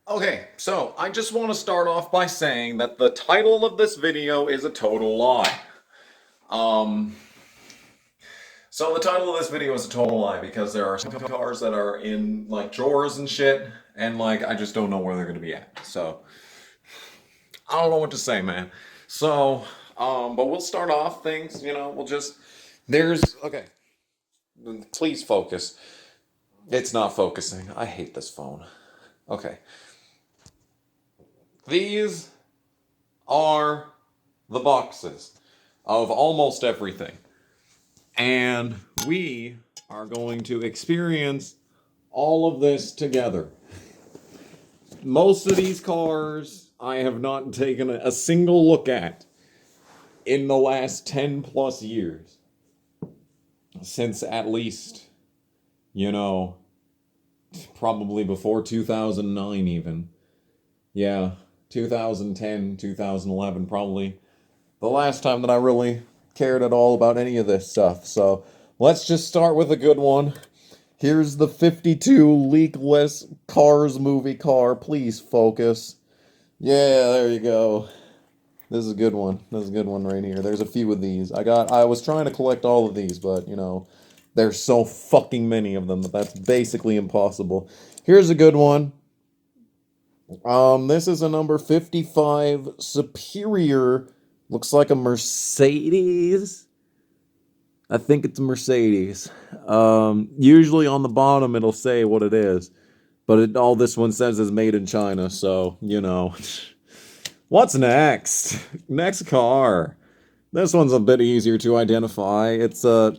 Okay, so I just want to start off by saying that the title of this video is a total lie. Um, so the title of this video is a total lie because there are some cars that are in like drawers and shit, and like I just don't know where they're gonna be at. So I don't know what to say, man. So, but we'll start off things. We'll just okay. Please focus. It's not focusing. I hate this phone. Okay. These are the boxes of almost everything. And we are going to experience all of this together. Most of these cars I have not taken a single look at in the last 10 plus years. Since at least, probably before 2009 even. Yeah, 2010, 2011, probably the last time that I really cared at all about any of this stuff. So let's just start with a good one. Here's the 52 leakless Cars movie car. Please focus. Yeah, there you go. This is a good one. This is a good one right here. There's a few of these. I was trying to collect all of these, but, there's so fucking many of them that that's basically impossible. Here's a good one. This is a number 55 Superior. Looks like a Mercedes. I think it's a Mercedes. Usually on the bottom it'll say what it is. But all this one says is made in China, so, What's next? Next car. This one's a bit easier to identify. It's a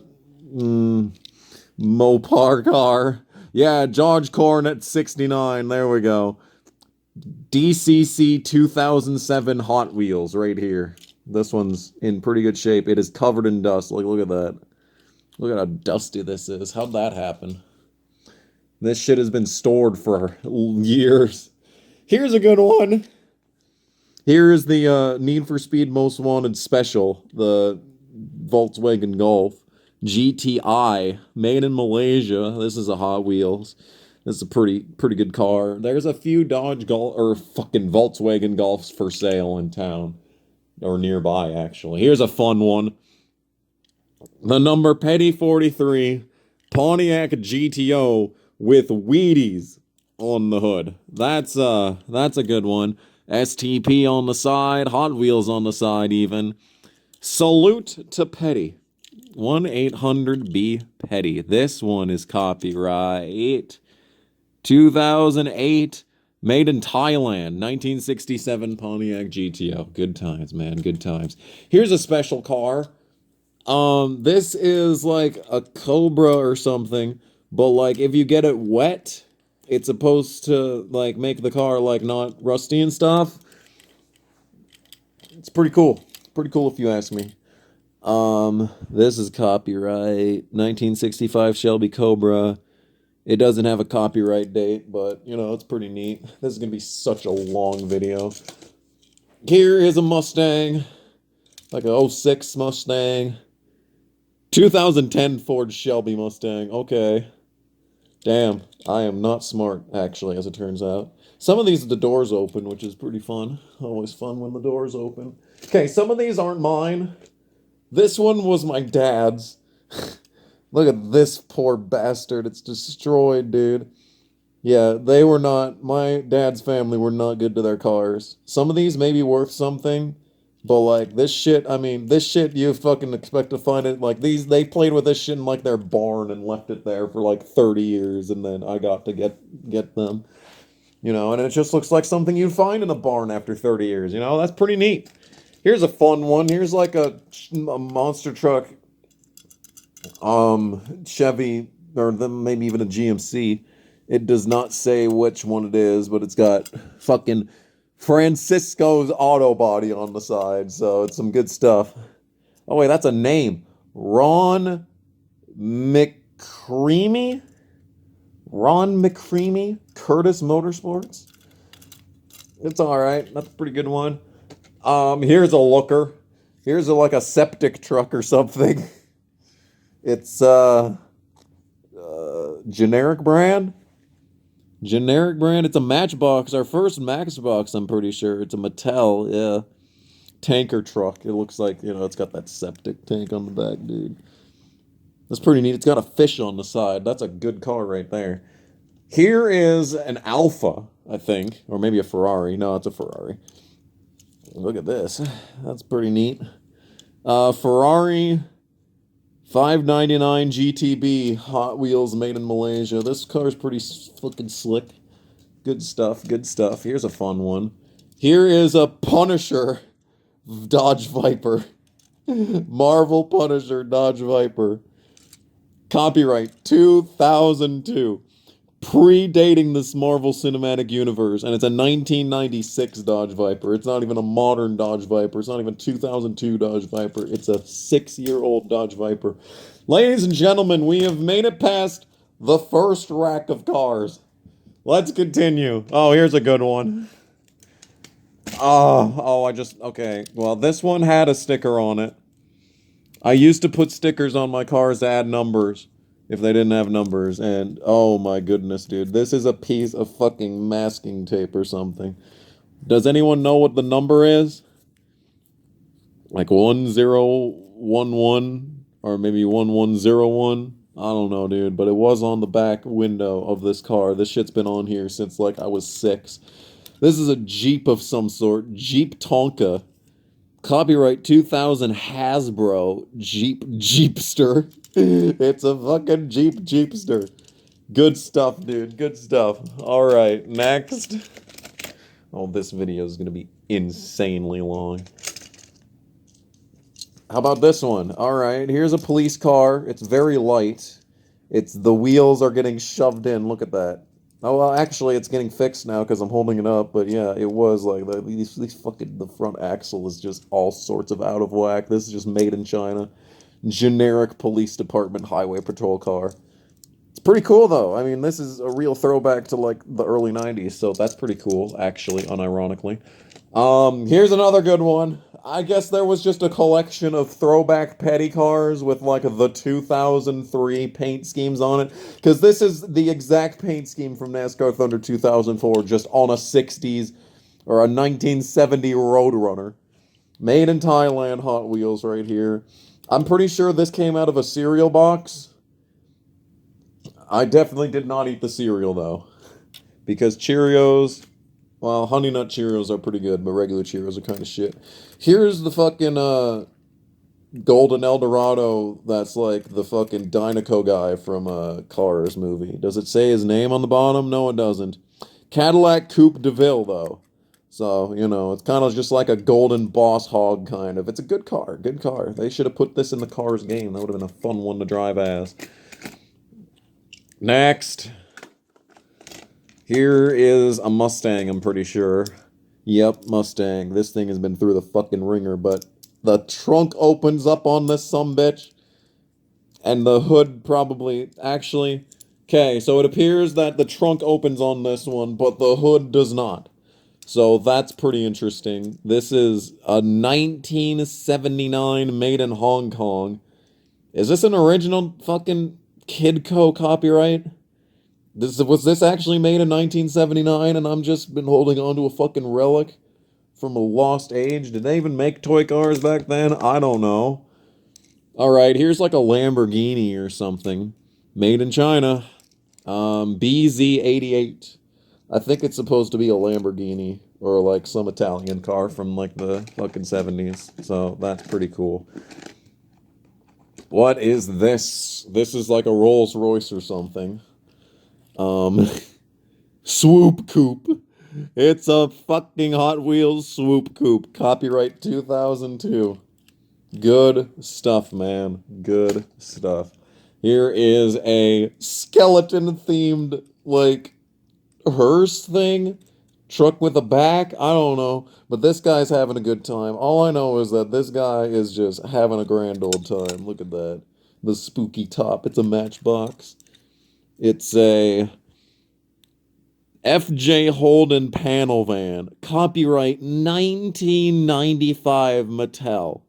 Mopar car. Yeah, George Cornet 69. There we go. DCC 2007 Hot Wheels right here. This one's in pretty good shape. It is covered in dust. Look at that. Look at how dusty this is. How'd that happen? This shit has been stored for years. Here's a good one. Here is the Need for Speed Most Wanted Special, the Volkswagen Golf GTI, made in Malaysia. This is a Hot Wheels. This is a pretty good car. There's a few Dodge Golf or fucking Volkswagen Golfs for sale in town or nearby. Actually, here's a fun one. The number Petty 43 Pontiac GTO with Wheaties on the hood. That's a good one. STP on the side, Hot Wheels on the side even. Salute to Petty. 1-800-B Petty. This one is copyright 2008, made in Thailand. 1967 Pontiac GTO. Good times, man. Good times. Here's a special car. This is like a Cobra or something, but like if you get it wet, it's supposed to like make the car like not rusty and stuff. It's pretty cool. Pretty cool if you ask me. This is copyright 1965 Shelby Cobra. It doesn't have a copyright date, but it's pretty neat. This is gonna be such a long video. Here is a Mustang, like a 06 Mustang. 2010 Ford Shelby Mustang. Okay. Damn, I am not smart, actually, as it turns out. Some of these, the doors open, which is pretty fun. Always fun when the doors open. Okay, some of these aren't mine. This one was my dad's. Look at this poor bastard. It's destroyed, dude. Yeah, they were not... My dad's family were not good to their cars. Some of these may be worth something, but, like, this shit, this shit you fucking expect to find it, like, they played with this shit in, like, their barn and left it there for, like, 30 years, and then I got to get them. And it just looks like something you'd find in a barn after 30 years, That's pretty neat. Here's a fun one. Here's, like, a monster truck, Chevy, or maybe even a GMC. It does not say which one it is, but it's got fucking Francisco's auto body on the side, so it's some good stuff. Oh wait, that's a name. Ron McCreamy? Ron McCreamy? Curtis Motorsports? It's alright. That's a pretty good one. Here's a looker. Here's like a septic truck or something. It's generic brand. Generic brand. It's a Matchbox. Our first Matchbox, I'm pretty sure. It's a Mattel, yeah. Tanker truck. It looks like, you know, it's got that septic tank on the back, dude. That's pretty neat. It's got a fish on the side. That's a good car right there. Here is an Alpha, I think. Or maybe a Ferrari. No, it's a Ferrari. Look at this. That's pretty neat. Ferrari 599 GTB Hot Wheels made in Malaysia. This car is pretty fucking slick. Good stuff, good stuff. Here's a fun one. Here is a Punisher Dodge Viper. Marvel Punisher Dodge Viper. Copyright 2002. Predating this Marvel Cinematic Universe. And it's a 1996 Dodge Viper. It's not even a modern Dodge Viper. It's not even 2002 Dodge Viper. It's a 6-year-old Dodge Viper. Ladies and gentlemen, we have made it past the first rack of cars. Let's continue. Oh, here's a good one. Okay. Well, this one had a sticker on it. I used to put stickers on my cars to add numbers if they didn't have numbers, and oh my goodness, dude. This is a piece of fucking masking tape or something. Does anyone know what the number is? Like 1011 or maybe 1101? I don't know, dude, but it was on the back window of this car. This shit's been on here since like I was 6. This is a Jeep of some sort. Jeep Tonka. Copyright 2000 Hasbro Jeep Jeepster. It's a fucking Jeep Jeepster. Good stuff, dude. Good stuff. Alright, next. Oh, this video is going to be insanely long. How about this one? Alright, here's a police car. It's very light. The wheels are getting shoved in. Look at that. Oh, well, actually, it's getting fixed now because I'm holding it up. But yeah, it was like, these fucking, the front axle is just all sorts of out of whack. This is just made in China. Generic police department highway patrol car. It's pretty cool, though. I mean, this is a real throwback to, like, the early 90s. So that's pretty cool, actually, unironically. Here's another good one. I guess there was just a collection of throwback petty cars with, like, the 2003 paint schemes on it. Because this is the exact paint scheme from NASCAR Thunder 2004, just on a 60s or a 1970 Roadrunner. Made in Thailand Hot Wheels right here. I'm pretty sure this came out of a cereal box. I definitely did not eat the cereal, though. Because Cheerios... Well, Honey Nut Cheerios are pretty good, but regular Cheerios are kind of shit. Here's the fucking, Golden Eldorado that's like the fucking Dynaco guy from a Cars movie. Does it say his name on the bottom? No, it doesn't. Cadillac Coupe de Ville, though. So, you know, it's kind of just like a golden boss hog, kind of. It's a good car, good car. They should have put this in the Cars game. That would have been a fun one to drive as. Next. Here is a Mustang, I'm pretty sure. Yep, Mustang. This thing has been through the fucking ringer, but the trunk opens up on this sumbitch. And the hood probably... Actually... Okay, so it appears that the trunk opens on this one, but the hood does not. So that's pretty interesting. This is a 1979 made in Hong Kong. Is this an original fucking Kidco copyright? Was this actually made in 1979 and I'm just been holding on to a fucking relic from a lost age? Did they even make toy cars back then? I don't know. Alright, here's like a Lamborghini or something. Made in China. BZ88. I think it's supposed to be a Lamborghini or like some Italian car from like the fucking 70s. So that's pretty cool. What is this? This is like a Rolls Royce or something. Swoop Coupe. It's a fucking Hot Wheels Swoop Coupe. Copyright 2002. Good stuff, man. Good stuff. Here is a skeleton-themed, like, hearse thing. Truck with a back. I don't know. But this guy's having a good time. All I know is that this guy is just having a grand old time. Look at that. The spooky top. It's a Matchbox. It's a F.J. Holden panel van. Copyright 1995 Mattel.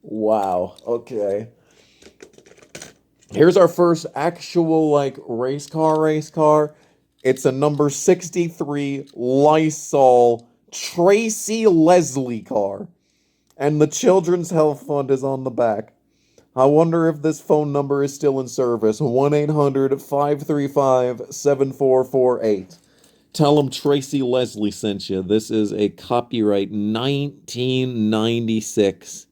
Wow. Okay. Here's our first actual, like, race car. It's a number 63 Lysol Tracy Leslie car. And the Children's Health Fund is on the back. I wonder if this phone number is still in service. 1-800-535-7448. Tell them Tracy Leslie sent you. This is a copyright 1996.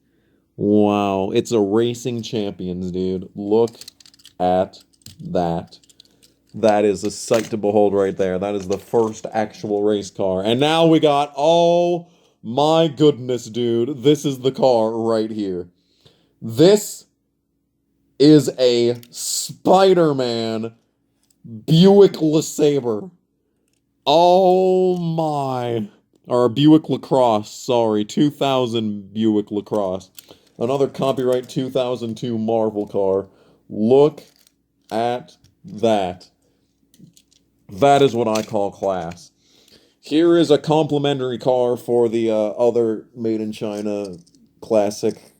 Wow. It's a Racing Champions, dude. Look at that. That is a sight to behold right there. That is the first actual race car. And now we got, oh my goodness, dude. This is the car right here. This is a Spider-Man Buick LeSabre. Oh my. Or Buick LaCrosse, sorry. 2000 Buick LaCrosse. Another copyright 2002 Marvel car. Look at that. That is what I call class. Here is a complimentary car for the other Made in China classic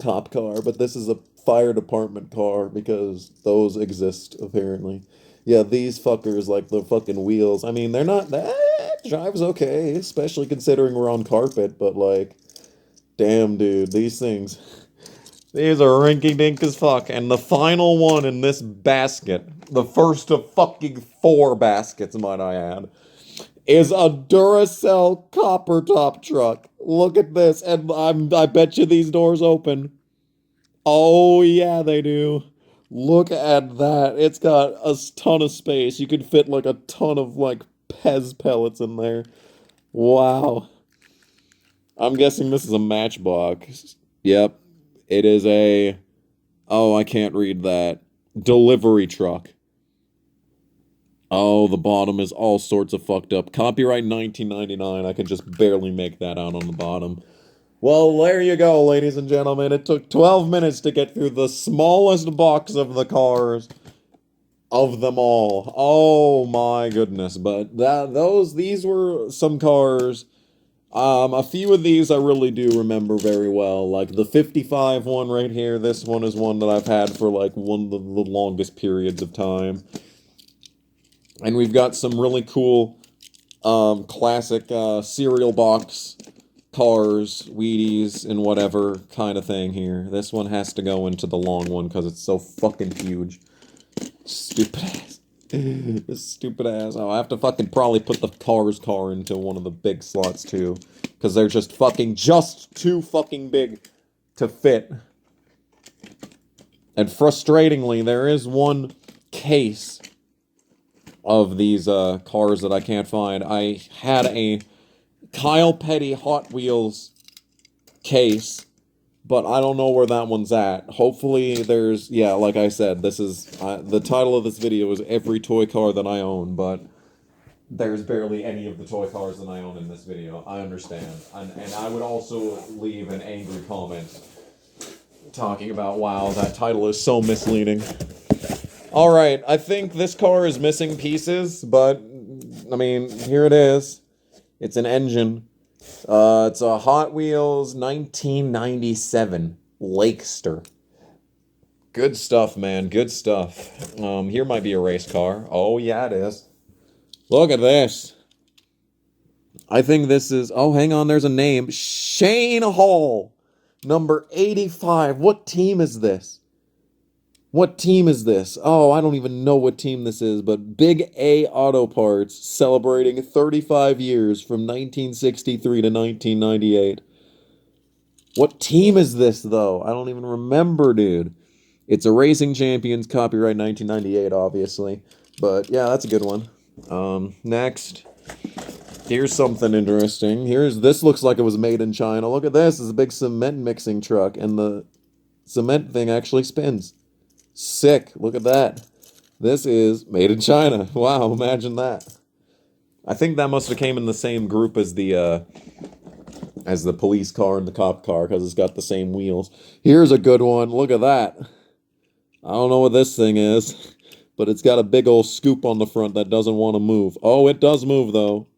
cop car, but this is a fire department car because those exist, apparently. Yeah, these fuckers, like the fucking wheels, I mean, they're not, that drives okay, especially considering we're on carpet, but like, damn, dude, these things, these are rinky-dink as fuck. And the final one in this basket, the first of fucking 4 baskets, might I add, is a Duracell copper top truck. Look at this, and I bet you these doors open. Oh yeah, they do. Look at that. It's got a ton of space. You could fit like a ton of like Pez pellets in there. Wow. I'm guessing this is a Matchbox. Yep. It is a... Oh, I can't read that. Delivery truck. Oh, the bottom is all sorts of fucked up. Copyright 1999. I can just barely make that out on the bottom. Well, there you go, ladies and gentlemen. It took 12 minutes to get through the smallest box of the cars of them all. Oh my goodness. But these were some cars. A few of these I really do remember very well. Like the 55 one right here. This one is one that I've had for like one of the longest periods of time. And we've got some really cool classic cereal box cars, Wheaties, and whatever kind of thing here. This one has to go into the long one because it's so fucking huge. Stupid ass. This stupid ass. Oh, I have to fucking probably put the car into one of the big slots too. Because they're just too fucking big to fit. And frustratingly, there is one case of these cars that I can't find. I had a Kyle Petty Hot Wheels case, but I don't know where that one's at. Hopefully there's, yeah, like I said, this is, the title of this video is every toy car that I own, but there's barely any of the toy cars that I own in this video. I understand. And I would also leave an angry comment talking about, wow, that title is so misleading. Alright, I think this car is missing pieces, but, I mean, here it is. It's an engine. It's a Hot Wheels 1997 Lakester. Good stuff, man. Good stuff. Here might be a race car. Oh, yeah, it is. Look at this. I think this is... Oh, hang on. There's a name. Shane Hall. Number 85. What team is this? What team is this? Oh, I don't even know what team this is, but Big A Auto Parts celebrating 35 years from 1963 to 1998. What team is this, though? I don't even remember, dude. It's a Racing Champions, copyright 1998, obviously. But, yeah, that's a good one. Next. Here's something interesting. This looks like it was made in China. Look at this. It's a big cement mixing truck, and the cement thing actually spins. Sick. Look at that. This is made in China. Wow, imagine that. I think that must have came in the same group as the police car and the cop car, because it's got the same wheels. Here's a good one. Look at that. I don't know what this thing is, but it's got a big old scoop on the front that doesn't want to move. Oh, it does move, though.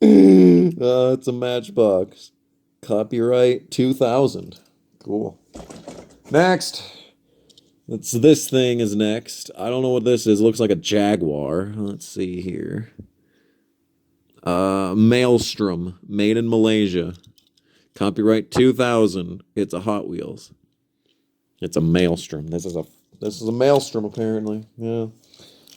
It's a Matchbox. Copyright 2000. Cool. Next. This thing is next. I don't know what this is. It looks like a Jaguar. Let's see here. Maelstrom, made in Malaysia. Copyright 2000. It's a Hot Wheels. It's a Maelstrom. This is a Maelstrom apparently. Yeah.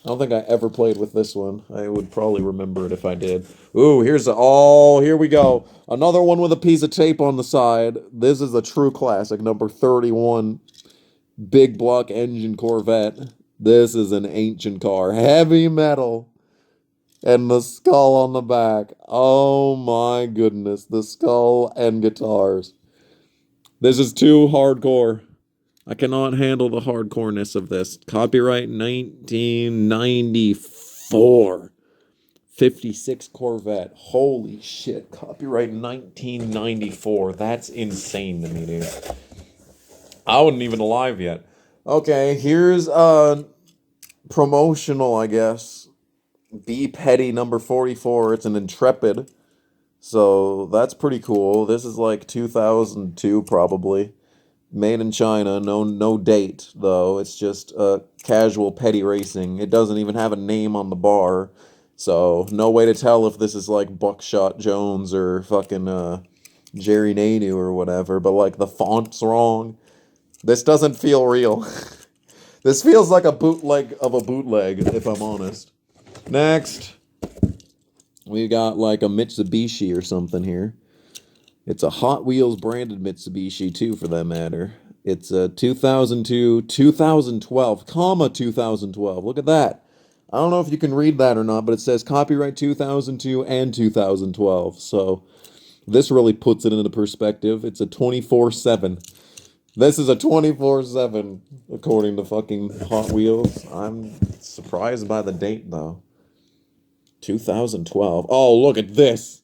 I don't think I ever played with this one. I would probably remember it if I did. Ooh, here we go. Another one with a piece of tape on the side. This is a true classic, number 31. Big block engine Corvette. This is an ancient car. Heavy metal. And the skull on the back. Oh my goodness. The skull and guitars. This is too hardcore. I cannot handle the hardcoreness of this. Copyright 1994. 56 Corvette. Holy shit. Copyright 1994. That's insane to me, dude. I wasn't even alive yet. Okay, here's promotional, I guess. B Petty number 44. It's an Intrepid. So that's pretty cool. This is like 2002 probably. Made in China, no date though. It's just casual petty racing. It doesn't even have a name on the bar, so no way to tell if this is like Buckshot Jones or fucking Jerry Nadu or whatever. But like the font's wrong. This doesn't feel real. This feels like a bootleg of a bootleg, if I'm honest. Next, we got like a Mitsubishi or something here. It's a Hot Wheels branded Mitsubishi, too, for that matter. It's a 2002, 2012, 2012. Look at that. I don't know if you can read that or not, but it says copyright 2002 and 2012. So this really puts it into perspective. It's a 24/7. This is a 24/7, according to fucking Hot Wheels. I'm surprised by the date, though. 2012. Oh, look at this.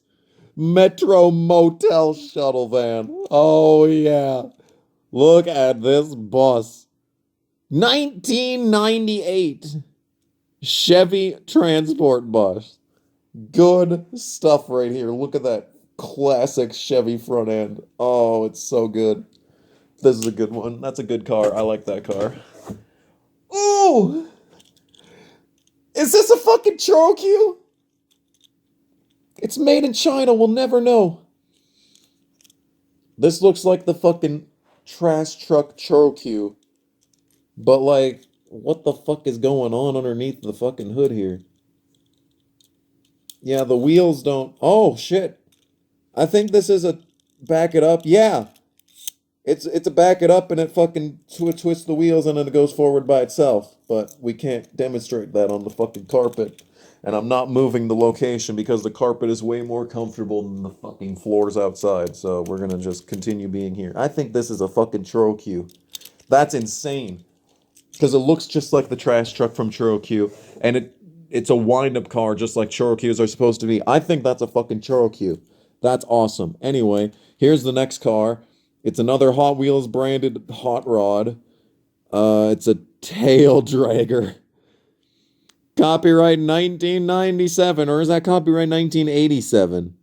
Metro Motel shuttle van. Oh, yeah. Look at this bus. 1998 Chevy Transport bus. Good stuff right here. Look at that classic Chevy front end. Oh, it's so good. This is a good one. That's a good car. I like that car. Ooh! Is this a fucking Cherokee? It's made in China, we'll never know. This looks like the fucking trash truck Cherokee. But like, what the fuck is going on underneath the fucking hood here? Yeah, the wheels don't... Oh, shit. I think this is a back it up. Yeah. It's a back it up and it fucking twists the wheels and then it goes forward by itself. But we can't demonstrate that on the fucking carpet. And I'm not moving the location because the carpet is way more comfortable than the fucking floors outside. So we're going to just continue being here. I think this is a fucking Cherokee. That's insane. Because it looks just like the trash truck from Cherokee. And it's a wind-up car just like Cherokees are supposed to be. I think that's a fucking Cherokee. That's awesome. Anyway, here's the next car. It's another Hot Wheels branded hot rod. It's a tail dragger. Copyright 1997, or is that copyright 1987?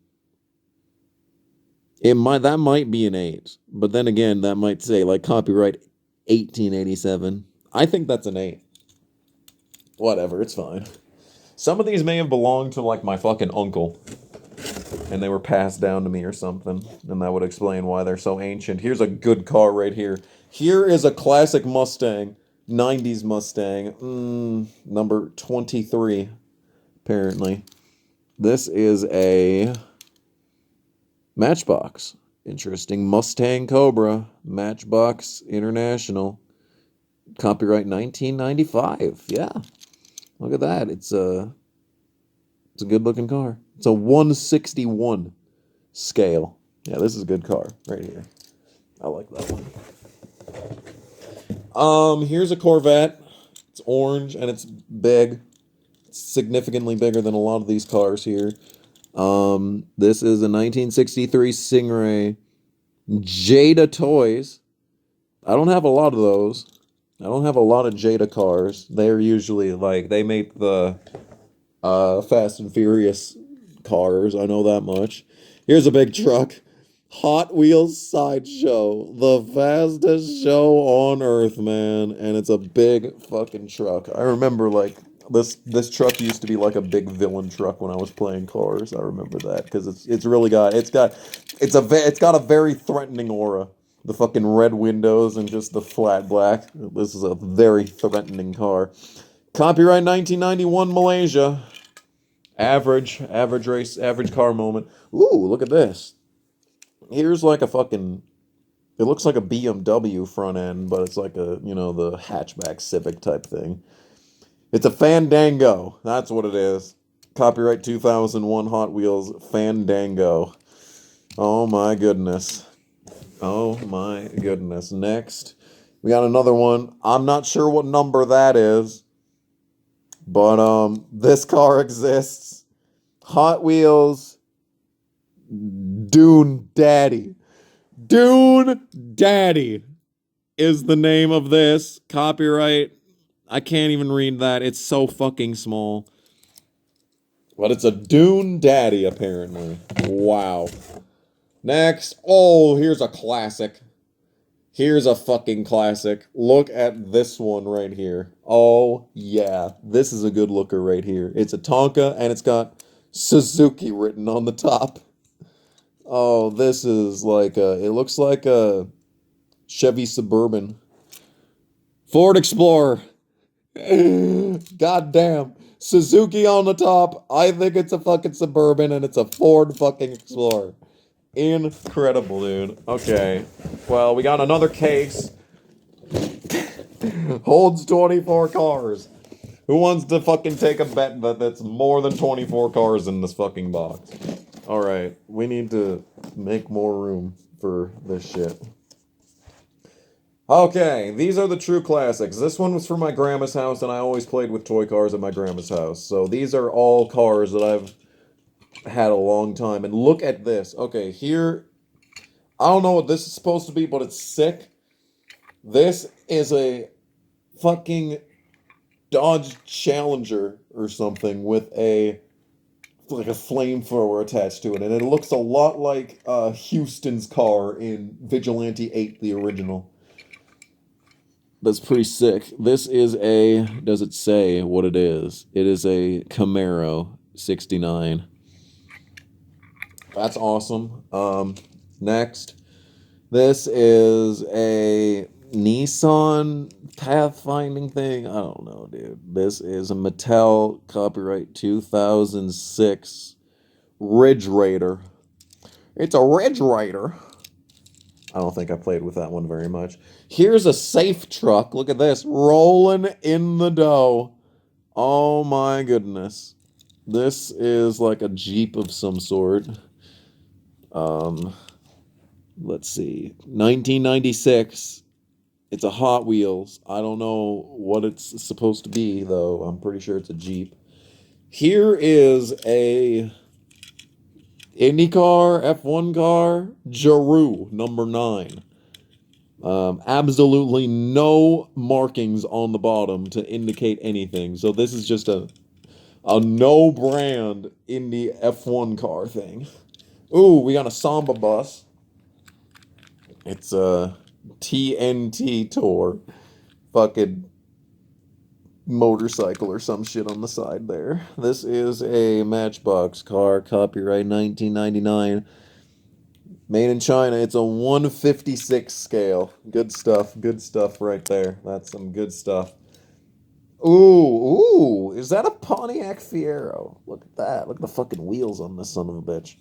That might be an 8, but then again, that might say like copyright 1887. I think that's an 8. Whatever, it's fine. Some of these may have belonged to like my fucking uncle, and they were passed down to me or something, and that would explain why they're so ancient. Here's a good car right here. Here is a classic Mustang. 90s Mustang, number 23, apparently. This is a Matchbox. Interesting. Mustang Cobra, Matchbox International. Copyright 1995. Yeah. Look at that. It's a good-looking car. It's a 161 scale. Yeah, this is a good car right here. I like that one. Here's a Corvette. It's orange and it's big. It's significantly bigger than a lot of these cars here. This is a 1963 Stingray. Jada Toys. I don't have a lot of those. I don't have a lot of Jada cars. They're usually like, they make the Fast and Furious cars. I know that much. Here's a big truck. Hot Wheels Sideshow. The fastest show on earth, man. And it's a big fucking truck. I remember, like, this truck used to be like a big villain truck when I was playing cars. I remember that because it's really got it's got a very threatening aura. The fucking red windows and just the flat black. This is a very threatening car. Copyright 1991 Malaysia. Average race, average car moment. Ooh, look at this. Here's like a fucking, it looks like a BMW front end, but it's like a, you know, the hatchback Civic type thing. It's a Fandango. That's what it is. Copyright 2001 Hot Wheels Fandango. Oh my goodness. Oh my goodness. Next, we got another one. I'm not sure what number that is, but this car exists. Hot Wheels Dune Daddy. Dune Daddy is the name of this. Copyright. I can't even read that. It's so fucking small. But it's a Dune Daddy, apparently. Wow. Next. Oh, here's a classic. Here's a fucking classic. Look at this one right here. Oh, yeah. This is a good looker right here. It's a Tonka, and it's got Suzuki written on the top. Oh, this is like a... It looks like a Chevy Suburban. Ford Explorer. God damn. Suzuki on the top. I think it's a fucking Suburban, and it's a Ford fucking Explorer. Incredible, dude. Okay. Well, we got another case. Holds 24 cars. Who wants to fucking take a bet that that's more than 24 cars in this fucking box? Alright. We need to make more room for this shit. Okay, these are the true classics. This one was for my grandma's house, and I always played with toy cars at my grandma's house. So these are all cars that I've had a long time. And look at this. Okay, here, I don't know what this is supposed to be, but it's sick. This is a fucking Dodge Challenger or something with a flamethrower attached to it. And it looks a lot like Houston's car in Vigilante 8, the original. That's pretty sick. This is a, does it say what it is? It is a Camaro 69. That's awesome. Next. This is a Nissan pathfinding thing. I don't know, dude. This is a Mattel copyright 2006 Ridge Raider. It's a Ridge Raider. I don't think I played with that one very much. Here's a safe truck. Look at this. Rolling in the dough. Oh my goodness. This is like a Jeep of some sort. Let's see. 1996. It's a Hot Wheels. I don't know what it's supposed to be, though. I'm pretty sure it's a Jeep. Here is a IndyCar F1 car, Giroux, number 9. Absolutely no markings on the bottom to indicate anything. So this is just a no-brand Indy F1 car thing. Ooh, we got a Samba bus. It's a TNT Tour. Fucking motorcycle or some shit on the side there. This is a Matchbox car, copyright 1999. Made in China. It's a 1/56 scale. Good stuff right there. That's some good stuff. Ooh, is that a Pontiac Fiero? Look at that. Look at the fucking wheels on this son of a bitch.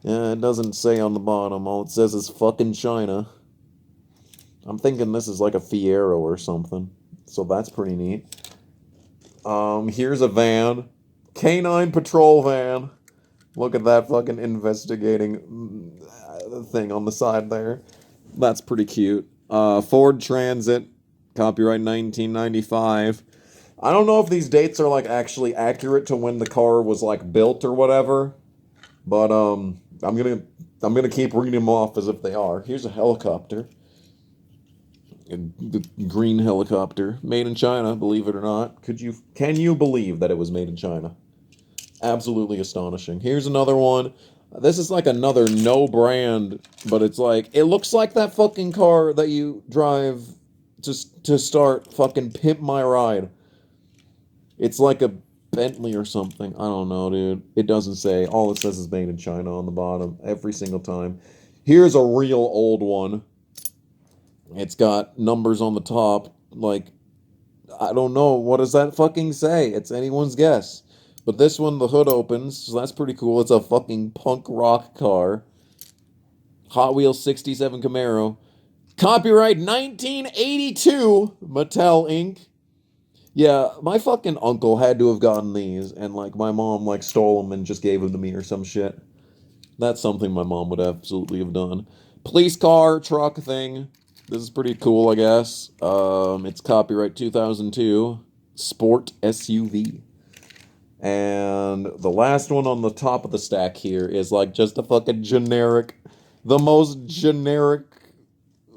Yeah, it doesn't say on the bottom. All it says is fucking China. I'm thinking this is like a Fiero or something. So that's pretty neat. Here's a van. Canine patrol van. Look at that fucking investigating thing on the side there. That's pretty cute. Ford Transit. Copyright 1995. I don't know if these dates are like actually accurate to when the car was like built or whatever. But I'm gonna keep reading them off as if they are. Here's a helicopter. The green helicopter. Made in China, believe it or not. Can you believe that it was made in China? Absolutely astonishing. Here's another one. This is like another no brand, but it's like, it looks like that fucking car that you drive to start fucking Pimp My Ride. It's like a Bentley or something. I don't know, dude. It doesn't say. All it says is made in China on the bottom every single time. Here's a real old one. It's got numbers on the top. Like, I don't know. What does that fucking say? It's anyone's guess. But this one, the hood opens, so that's pretty cool. It's a fucking punk rock car. Hot Wheels 67 Camaro. Copyright 1982, Mattel Inc. Yeah, my fucking uncle had to have gotten these, and like my mom like stole them and just gave them to me or some shit. That's something my mom would absolutely have done. Police car, truck thing. This is pretty cool, I guess. It's copyright 2002, Sport SUV. And the last one on the top of the stack here is like just a fucking generic, the most generic,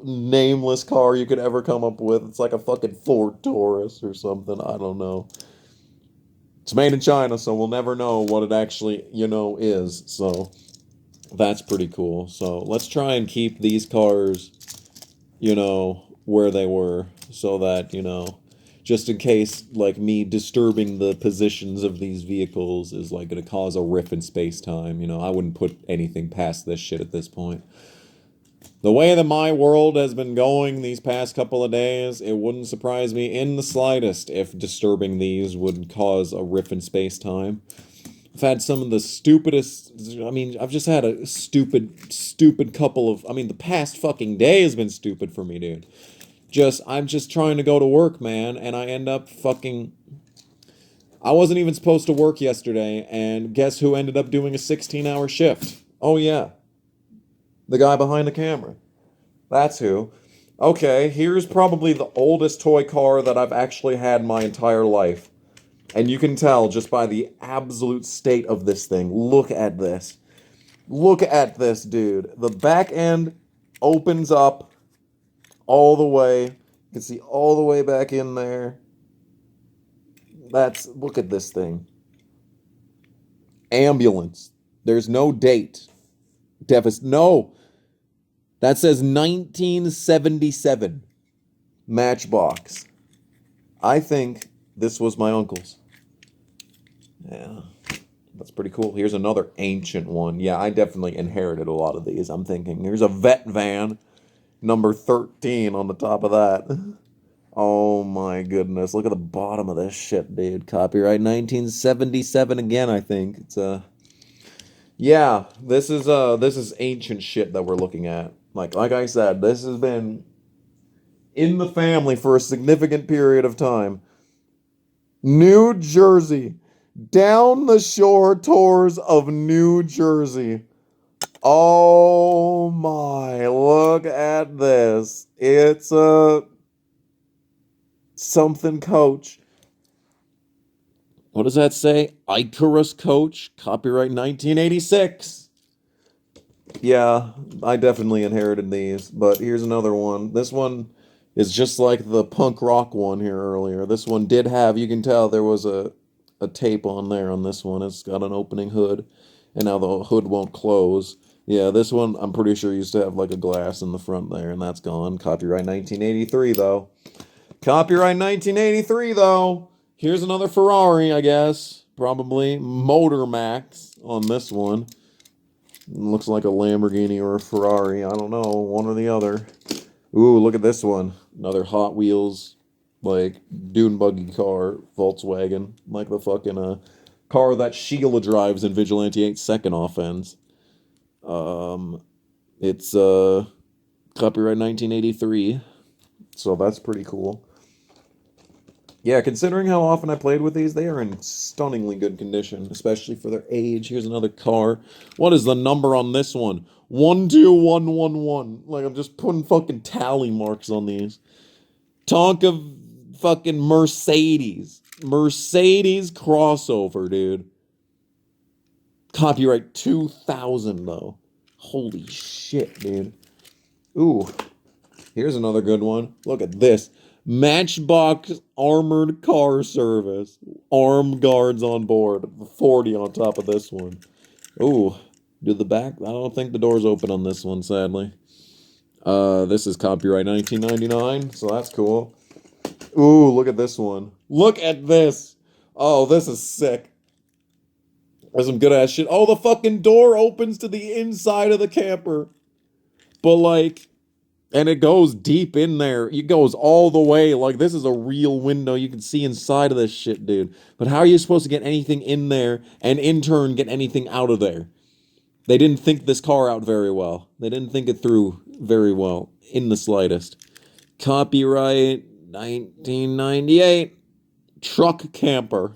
nameless car you could ever come up with. It's like a fucking Ford Taurus or something. I don't know. It's made in China, so we'll never know what it actually, is. So that's pretty cool. So let's try and keep these cars, where they were, so that, just in case, like, me disturbing the positions of these vehicles is, like, going to cause a rift in space-time. I wouldn't put anything past this shit at this point. The way that my world has been going these past couple of days, it wouldn't surprise me in the slightest if disturbing these would cause a rift in space-time. I've had some of the stupidest... I've just had a stupid couple of... the past fucking day has been stupid for me, dude. I'm just trying to go to work, man, and I end up fucking... I wasn't even supposed to work yesterday, and guess who ended up doing a 16-hour shift? Oh, yeah. The guy behind the camera. That's who. Okay, here's probably the oldest toy car that I've actually had my entire life. And you can tell just by the absolute state of this thing. Look at this. Look at this, dude. The back end opens up all the way. You can see all the way back in there. Look at this thing. Ambulance. There's no date. No. That says 1977. Matchbox. I think this was my uncle's. Yeah. That's pretty cool. Here's another ancient one. Yeah, I definitely inherited a lot of these. I'm thinking. Here's a vet van. Number 13 on the top of that. Oh my goodness. Look at the bottom of this shit, dude. Copyright 1977 again, I think. It's yeah, this is ancient shit that we're looking at. Like I said, this has been in the family for a significant period of time. New Jersey. Down the shore tours of New Jersey. Oh my, look at this. It's a something coach. What does that say? Icarus coach, copyright 1986. Yeah, I definitely inherited these, but here's another one. This one is just like the punk rock one here earlier. This one did have, you can tell there was a tape on there on this one. It's got an opening hood, and now the hood won't close. Yeah, this one, I'm pretty sure used to have like a glass in the front there, and that's gone. Copyright 1983, though. Copyright 1983, though. Here's another Ferrari, I guess. Probably Motor Max on this one. Looks like a Lamborghini or a Ferrari. I don't know, one or the other. Ooh, look at this one. Another Hot Wheels, like, dune buggy car, Volkswagen. Like the fucking car that Sheila drives in Vigilante 8 Second Offense. It's copyright 1983. So that's pretty cool. Yeah, considering how often I played with these, they are in stunningly good condition, especially for their age. Here's another car. What is the number on this one? 12111. Like, I'm just putting fucking tally marks on these. Tonka fucking Mercedes. Mercedes crossover, dude. Copyright 2000, though. Holy shit, dude. Ooh. Here's another good one. Look at this. Matchbox armored car service. Armed guards on board. 40 on top of this one. Ooh. Do the back? I don't think the door's open on this one, sadly. This is copyright 1999, so that's cool. Ooh, look at this one. Look at this. Oh, this is sick. There's some good ass shit. Oh, the fucking door opens to the inside of the camper. But like, and it goes deep in there. It goes all the way. Like, this is a real window. You can see inside of this shit, dude. But how are you supposed to get anything in there and in turn get anything out of there? They didn't think this car out very well. They didn't think it through very well in the slightest. Copyright 1998. Truck Camper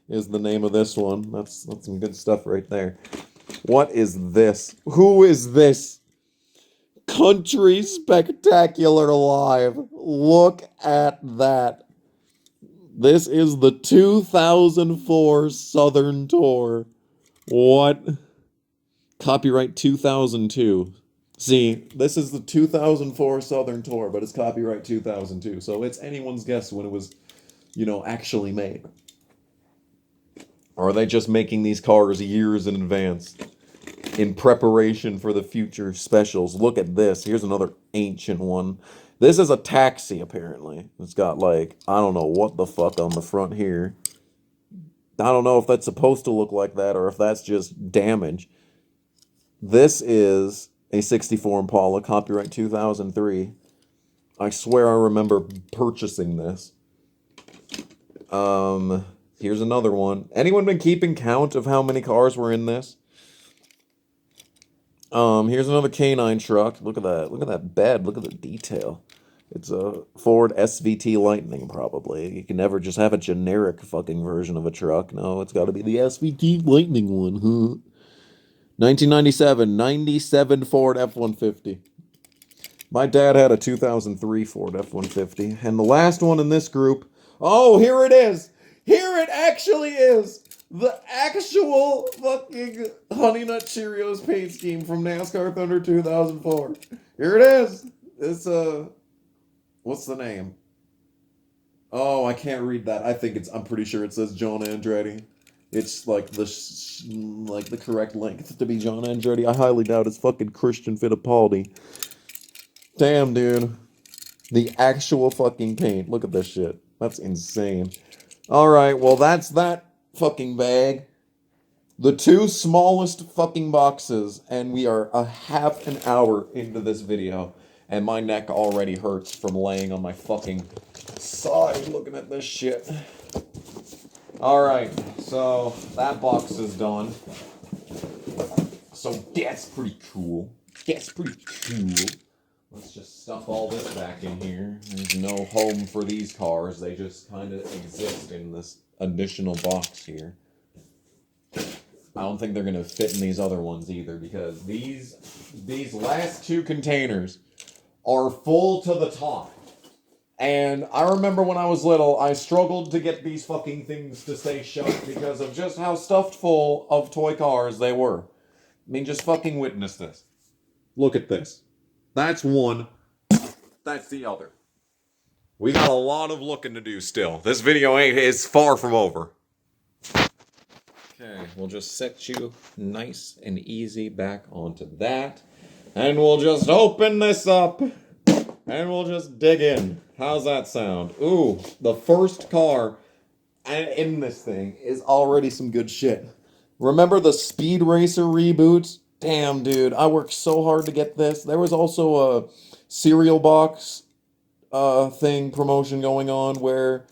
is the name of this one. That's some good stuff right there. What is this? Who is this? Country Spectacular Live. Look at that. This is the 2004 Southern Tour. What? Copyright 2002. See, this is the 2004 Southern Tour, but it's copyright 2002. So it's anyone's guess when it was, you know, actually made. Or are they just making these cars years in advance in preparation for the future specials? Look at this. Here's another ancient one. This is a taxi, apparently. It's got, like, I don't know what the fuck on the front here. I don't know if that's supposed to look like that or if that's just damage. This is a 64 Impala, copyright 2003. I swear I remember purchasing this. Here's another one. Anyone been keeping count of how many cars were in this? Here's another K9 truck. Look at that. Look at that bed. Look at the detail. It's a Ford SVT Lightning, probably. You can never just have a generic fucking version of a truck. No, it's got to be the SVT Lightning one, huh? 1997, 97 Ford F-150. My dad had a 2003 Ford F-150. And the last one in this group, oh, here it is. Here it actually is. The actual fucking Honey Nut Cheerios paint scheme from NASCAR Thunder 2004. Here it is. It's, what's the name? Oh, I can't read that. I'm pretty sure it says John Andretti. It's like the correct length to be John Andretti. I highly doubt it's fucking Christian Fittipaldi. Damn, dude. The actual fucking paint. Look at this shit. That's insane. Alright, well that's that fucking bag. The two smallest fucking boxes, and we are a half an hour into this video, and my neck already hurts from laying on my fucking side looking at this shit. Alright, so that box is done. So that's pretty cool. That's pretty cool. Let's just stuff all this back in here. There's no home for these cars. They just kind of exist in this additional box here. I don't think they're going to fit in these other ones either, because these last two containers are full to the top. And I remember when I was little, I struggled to get these fucking things to stay shut because of just how stuffed full of toy cars they were. I mean, just fucking witness this. Look at this. That's one. That's the other. We got a lot of looking to do still. This video is far from over. Okay, we'll just set you nice and easy back onto that. And we'll just open this up. And we'll just dig in. How's that sound? Ooh, the first car in this thing is already some good shit. Remember the Speed Racer reboots? Damn, dude, I worked so hard to get this. There was also a cereal box promotion going on where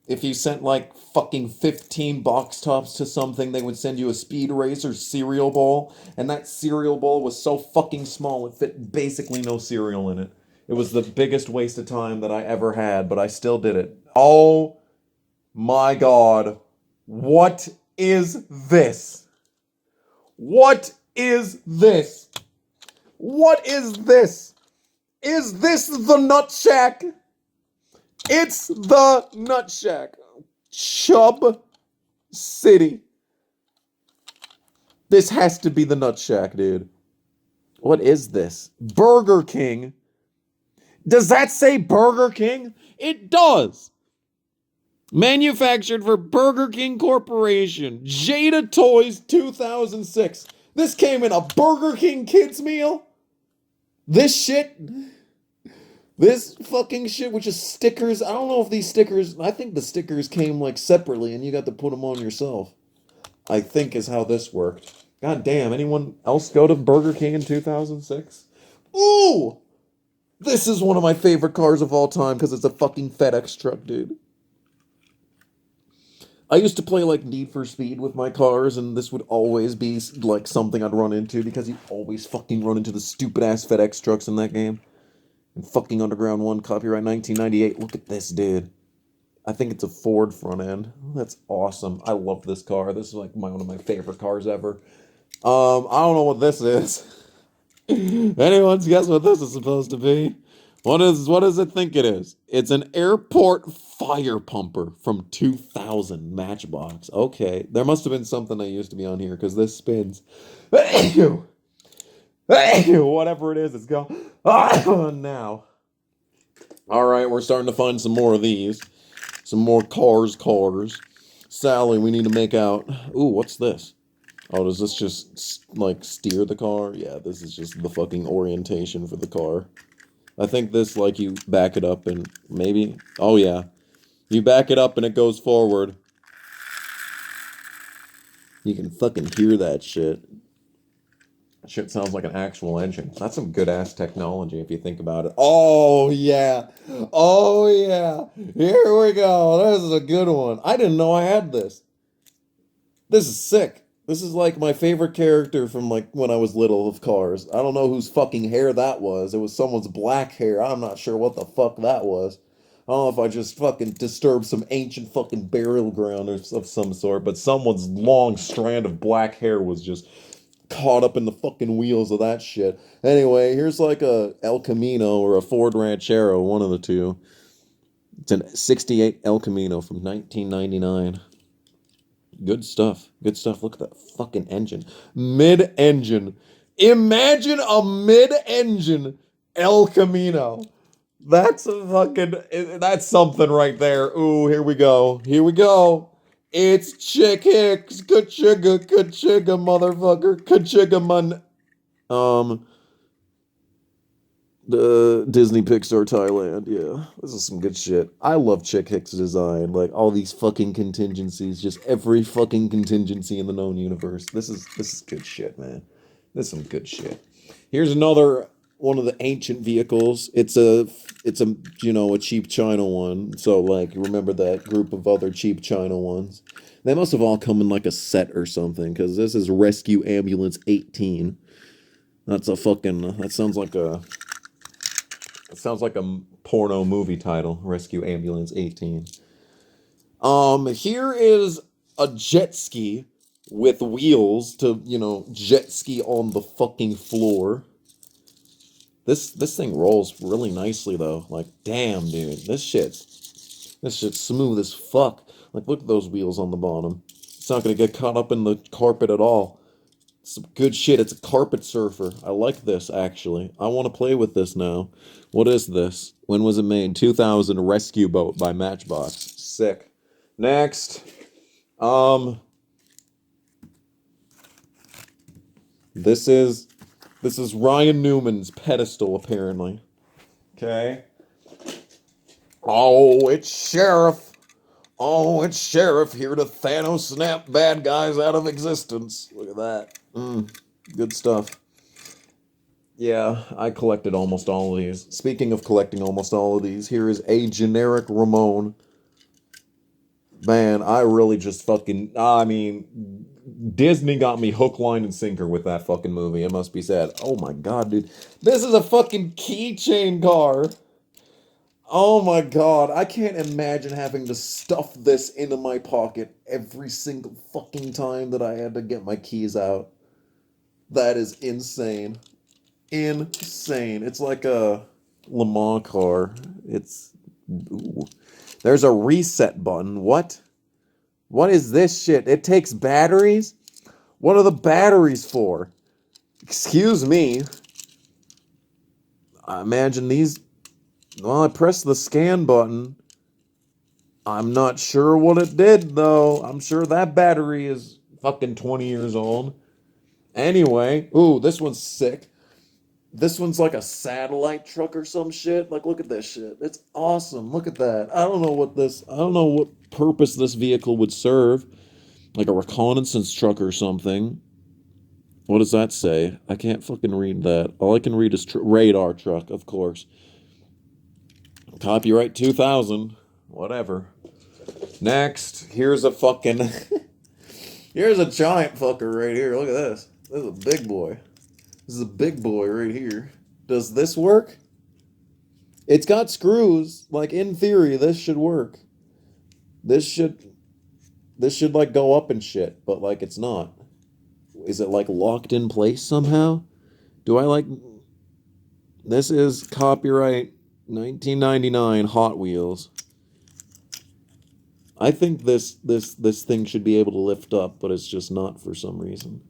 if you sent like fucking 15 box tops to something, they would send you a Speed Racer cereal bowl. And that cereal bowl was so fucking small, it fit basically no cereal in it. It was the biggest waste of time that I ever had, but I still did it. Oh my god. What is this? What is this? What is this? Is this the Nut Shack? It's the Nut Shack. Chub City. This has to be the Nut Shack, dude. What is this? Burger King. Does that say Burger King? It does. Manufactured for Burger King Corporation. Jada Toys 2006. This came in a Burger King kids meal. This shit. This fucking shit with just stickers. I don't know if these stickers. I think the stickers came like separately and you got to put them on yourself. I think is how this worked. God damn, anyone else go to Burger King in 2006? Ooh! This is one of my favorite cars of all time because it's a fucking FedEx truck, dude. I used to play like Need for Speed with my cars, and this would always be like something I'd run into because you always fucking run into the stupid ass FedEx trucks in that game. And fucking Underground 1, copyright 1998. Look at this, dude. I think it's a Ford front end. That's awesome. I love this car. This is like one of my favorite cars ever. I don't know what this is. Anyone's guess what this is supposed to be? What does it think it is? It's an airport fire pumper from 2000 Matchbox. Okay, there must have been something that used to be on here because this spins. Whatever it is, it's gone now. All right, we're starting to find some more of these. Some more cars. Sally, we need to make out. Ooh, what's this? Oh, does this just, like, steer the car? Yeah, this is just the fucking orientation for the car. I think this, like, you back it up and maybe... Oh, yeah. You back it up and it goes forward. You can fucking hear that shit. That shit sounds like an actual engine. That's some good-ass technology if you think about it. Oh, yeah. Oh, yeah. Here we go. This is a good one. I didn't know I had this. This is sick. This is like my favorite character from like when I was little of cars. I don't know whose fucking hair that was. It was someone's black hair. I'm not sure what the fuck that was. I don't know if I just fucking disturbed some ancient fucking burial ground of some sort, but someone's long strand of black hair was just caught up in the fucking wheels of that shit. Anyway, here's like a El Camino or a Ford Ranchero, one of the two. It's a 68 El Camino from 1999. Good stuff. Good stuff. Look at that fucking engine. Mid-engine. Imagine a mid-engine El Camino. That's a fucking... That's something right there. Ooh, here we go. Here we go. It's Chick Hicks. Kachiga, motherfucker. Kachiga, man. The Disney Pixar Thailand, yeah. This is some good shit. I love Chick Hicks' design. Like, all these fucking contingencies. Just every fucking contingency in the known universe. This is good shit, man. This is some good shit. Here's another one of the ancient vehicles. It's a a cheap China one. So, like, remember that group of other cheap China ones. They must have all come in, like, a set or something. Because this is Rescue Ambulance 18. That's a fucking... That sounds like a... It sounds like a porno movie title, Rescue Ambulance 18. Here is a jet ski with wheels to, jet ski on the fucking floor. This thing rolls really nicely, though. Like, damn, dude. This shit's smooth as fuck. Like, look at those wheels on the bottom. It's not gonna get caught up in the carpet at all. Some good shit. It's a carpet surfer. I like this, actually. I want to play with this now. What is this? When was it made? 2000 Rescue Boat by Matchbox. Sick. Next. This is Ryan Newman's pedestal, apparently. Okay. Oh, it's Sheriff. Oh, it's Sheriff here to Thanos snap bad guys out of existence. Look at that. Good stuff. Yeah, I collected almost all of these. Speaking of collecting almost all of these, here is a generic Ramon. Man, I really just fucking... I mean, Disney got me hook, line, and sinker with that fucking movie. It must be said. Oh my god, dude. This is a fucking keychain car. Oh my god, I can't imagine having to stuff this into my pocket every single fucking time that I had to get my keys out. That is insane. Insane. It's like a Le Mans car. It's... Ooh. There's a reset button. What? What is this shit? It takes batteries? What are the batteries for? Excuse me. I imagine these... Well, I pressed the scan button. I'm not sure what it did, though. I'm sure that battery is fucking 20 years old. Anyway, ooh, this one's sick. This one's like a satellite truck or some shit. Like, look at this shit. It's awesome. Look at that. I don't know what purpose this vehicle would serve. Like a reconnaissance truck or something. What does that say? I can't fucking read that. All I can read is radar truck, of course. Copyright 2000. Whatever. Next, here's a fucking... here's a giant fucker right here. Look at this. This is a big boy. This is a big boy right here. Does this work? It's got screws. Like, in theory, this should work. This should like go up and shit, but like it's not. Is it like locked in place somehow? Do I like... This is copyright 1999 Hot Wheels. I think this thing should be able to lift up, but it's just not for some reason.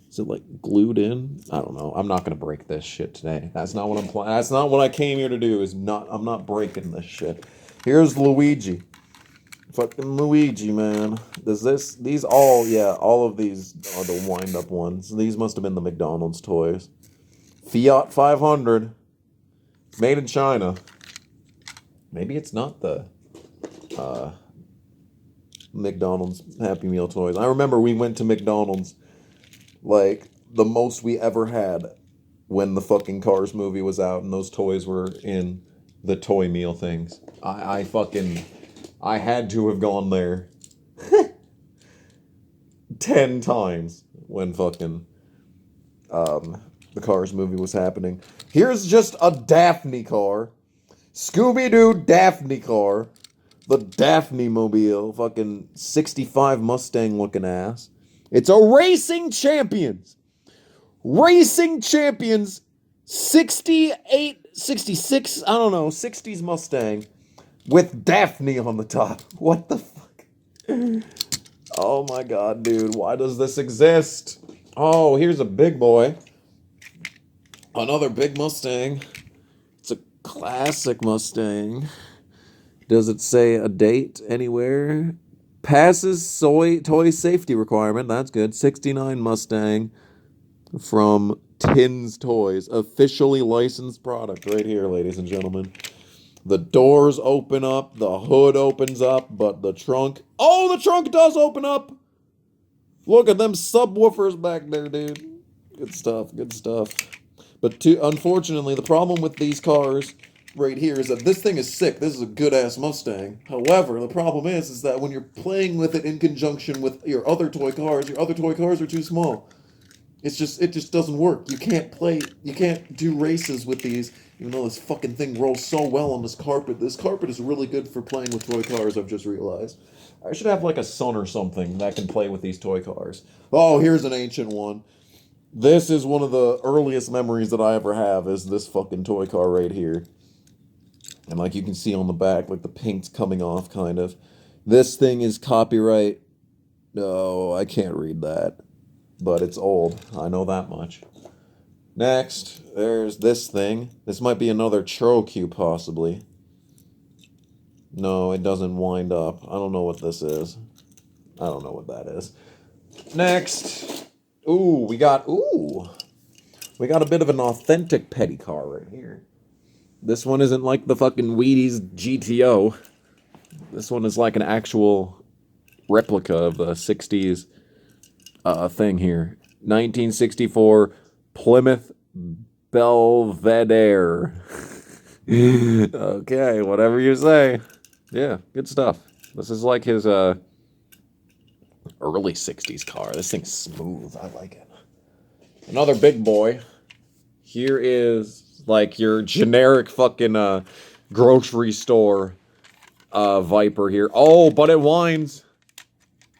Is it like glued in? I don't know. I'm not gonna break this shit today. That's not what I'm planning. That's not what I came here to do. I'm not breaking this shit. Here's Luigi. Fucking Luigi, man. All of these are the wind-up ones. These must have been the McDonald's toys. Fiat 500. Made in China. Maybe it's not the McDonald's Happy Meal toys. I remember we went to McDonald's, like, the most we ever had when the fucking Cars movie was out and those toys were in the toy meal things. I had to have gone there 10 times when fucking the Cars movie was happening. Here's just a Daphne car. Scooby-Doo Daphne car. The Daphne Mobile. Fucking 65 Mustang looking ass. It's a Racing Champions. Racing Champions 68, 66, I don't know, 60s Mustang. With Daphne on the top. What the fuck? Oh my god, dude. Why does this exist? Oh, here's a big boy. Another big Mustang. It's a classic Mustang. Does it say a date anywhere? Passes toy safety requirement. That's good. 69 Mustang from Tins Toys. Officially licensed product right here, ladies and gentlemen. The doors open up, the hood opens up, but the trunk... Oh, the trunk does open up! Look at them subwoofers back there, dude. Good stuff, good stuff. But unfortunately, the problem with these cars right here is that this thing is sick. This is a good-ass Mustang. However, the problem is that when you're playing with it in conjunction with your other toy cars are too small. It just doesn't work. You can't do races with these. Even though this fucking thing rolls so well on this carpet. This carpet is really good for playing with toy cars, I've just realized. I should have like a son or something that can play with these toy cars. Oh, here's an ancient one. This is one of the earliest memories that I ever have, is this fucking toy car right here. And like you can see on the back, like the paint's coming off, kind of. This thing is copyright... No, I can't read that. But it's old. I know that much. Next, there's this thing. This might be another Chorokyu, possibly. No, it doesn't wind up. I don't know what this is. I don't know what that is. Next. Ooh, we got a bit of an authentic petty car right here. This one isn't like the fucking Wheaties GTO. This one is like an actual replica of the 60s thing here. 1964 Plymouth Belvedere. Okay, whatever you say. Yeah, good stuff. This is like his early 60s car. This thing's smooth. I like it. Another big boy. Here is like your generic fucking grocery store Viper here. Oh, but it whines.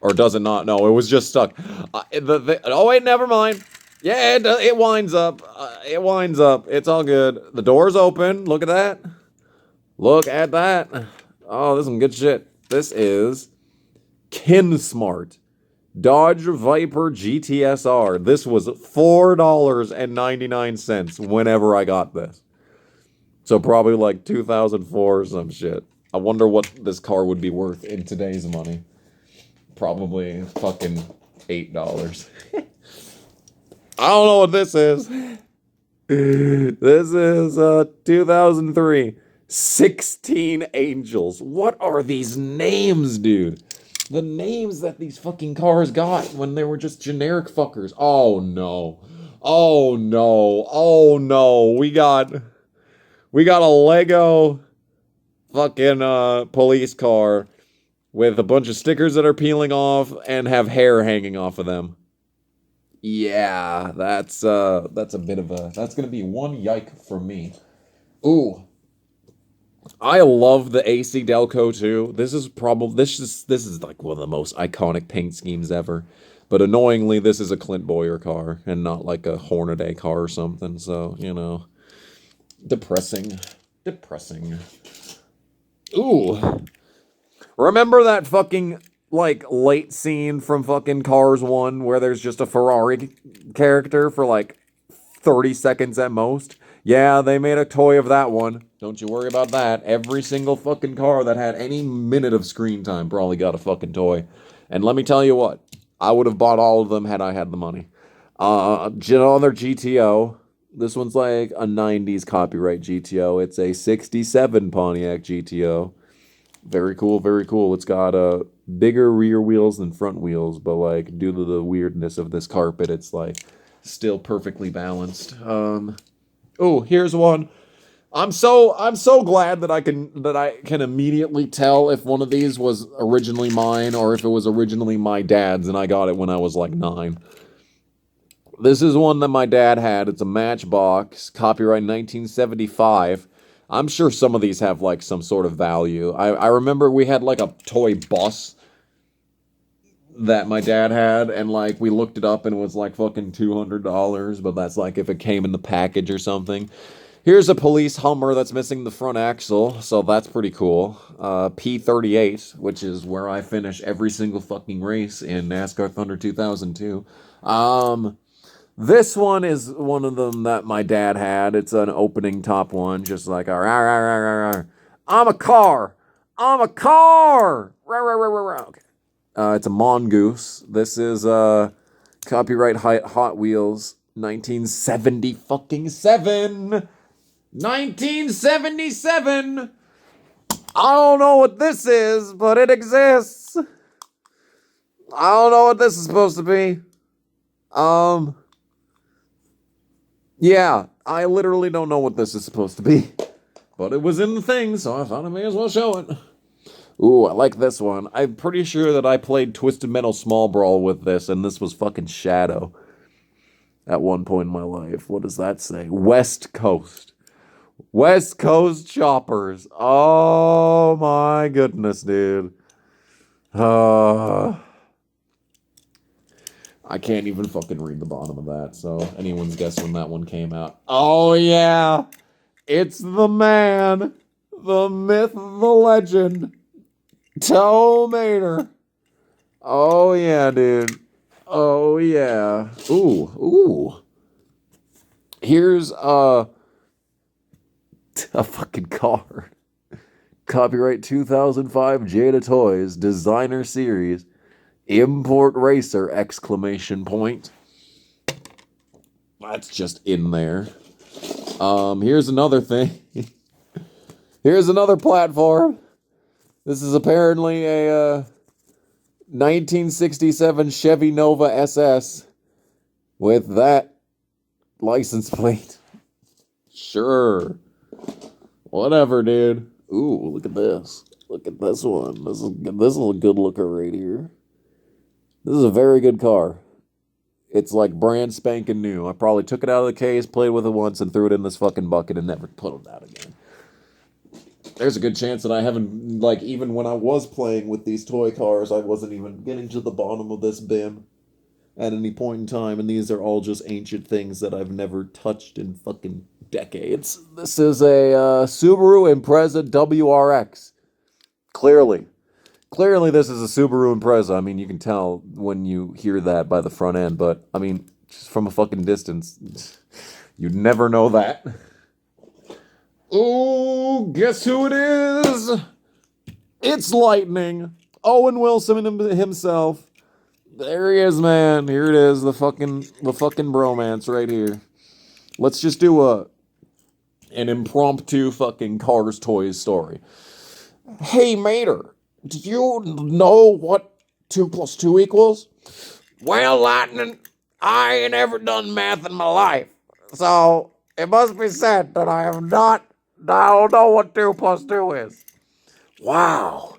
Or does it not? No, it was just stuck. Oh, wait, never mind. Yeah, it winds up. It winds up. It's all good. The door's open. Look at that. Look at that. Oh, this is some good shit. This is KinSmart Dodge Viper GTSR. This was $4.99 whenever I got this. So probably like 2004 or some shit. I wonder what this car would be worth in today's money. Probably fucking $8. I don't know what this is. This is 2003. 16 Angels. What are these names, dude? The names that these fucking cars got when they were just generic fuckers. Oh no. Oh no. Oh no. We got a Lego fucking police car with a bunch of stickers that are peeling off and have hair hanging off of them. Yeah, that's a bit of a, that's gonna be one yike from me. Ooh, I love the AC Delco too. This is like one of the most iconic paint schemes ever. But annoyingly, this is a Clint Boyer car and not like a Hornaday car or something. So, you know, depressing. Depressing. Ooh. Remember that fucking, like, late scene from fucking Cars 1 where there's just a Ferrari character for, like, 30 seconds at most? Yeah, they made a toy of that one. Don't you worry about that. Every single fucking car that had any minute of screen time probably got a fucking toy. And let me tell you what, I would have bought all of them had I had the money. Another GTO. This one's like a 90s copyright GTO. It's a 67 Pontiac GTO. Very cool, very cool. It's got bigger rear wheels than front wheels, but like due to the weirdness of this carpet, it's like still perfectly balanced. Oh, here's one. I'm so glad that I can immediately tell if one of these was originally mine or if it was originally my dad's and I got it when I was like 9. This is one that my dad had. It's a Matchbox, copyright 1975. I'm sure some of these have like some sort of value. I remember we had like a toy bus that my dad had, and like we looked it up and it was like fucking $200, but that's like if it came in the package or something. Here's a police Hummer that's missing the front axle, so that's pretty cool. P38, which is where I finish every single fucking race in NASCAR Thunder 2002. This one is one of them that my dad had. It's an opening top one, just like I'm a car. I'm a car. Okay. It's a Mongoose. This is copyright Hot Wheels 1970 fucking 7. 1977. I don't know what this is, but it exists. I don't know what this is supposed to be. Yeah, I literally don't know what this is supposed to be. But it was in the thing, so I thought I may as well show it. Ooh, I like this one. I'm pretty sure that I played Twisted Metal Small Brawl with this, and this was fucking Shadow at one point in my life. What does that say? West Coast. West Coast Choppers. Oh my goodness, dude. I can't even fucking read the bottom of that, so anyone's guess when that one came out. Oh yeah, it's the man, the myth, the legend, Tow Mater. Oh yeah, dude. Oh yeah. Ooh. Here's a fucking card. Copyright 2005 Jada Toys Designer Series Import Racer exclamation point. That's just in there. Here's another thing. Here's another platform. This is apparently a 1967 Chevy Nova SS with that license plate. Sure. Whatever, dude. Ooh, look at this. Look at this one. This is a good looker right here. This is a very good car. It's like brand spanking new. I probably took it out of the case, played with it once, and threw it in this fucking bucket and never put it out again. There's a good chance that I haven't, like, even when I was playing with these toy cars, I wasn't even getting to the bottom of this bin at any point in time, and these are all just ancient things that I've never touched in fucking decades. This is a Subaru Impreza WRX. Clearly this is a Subaru Impreza. I mean, you can tell when you hear that by the front end, but, I mean, just from a fucking distance, you'd never know that. Ooh, guess who it is? It's Lightning. Owen Wilson himself. There he is, man. Here it is, the fucking bromance right here. Let's just do an impromptu fucking Cars Toys story. Hey, Mater, do you know what 2 plus 2 equals? Well, Lightning, I ain't ever done math in my life, so it must be said that I don't know what 2 plus 2 is. Wow,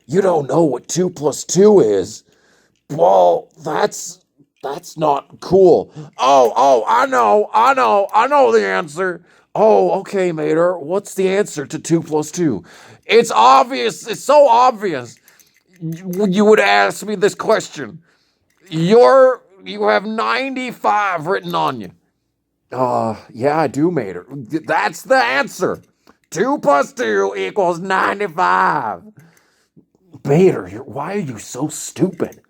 you don't know what 2 plus 2 is? Well, that's not cool. Oh, I know the answer. Oh, okay, Mater, what's the answer to 2 plus 2? It's obvious, it's so obvious. You would ask me this question. You have 95 written on you. Yeah, I do, Mater. That's the answer. 2 plus 2 equals 95. Mater, why are you so stupid?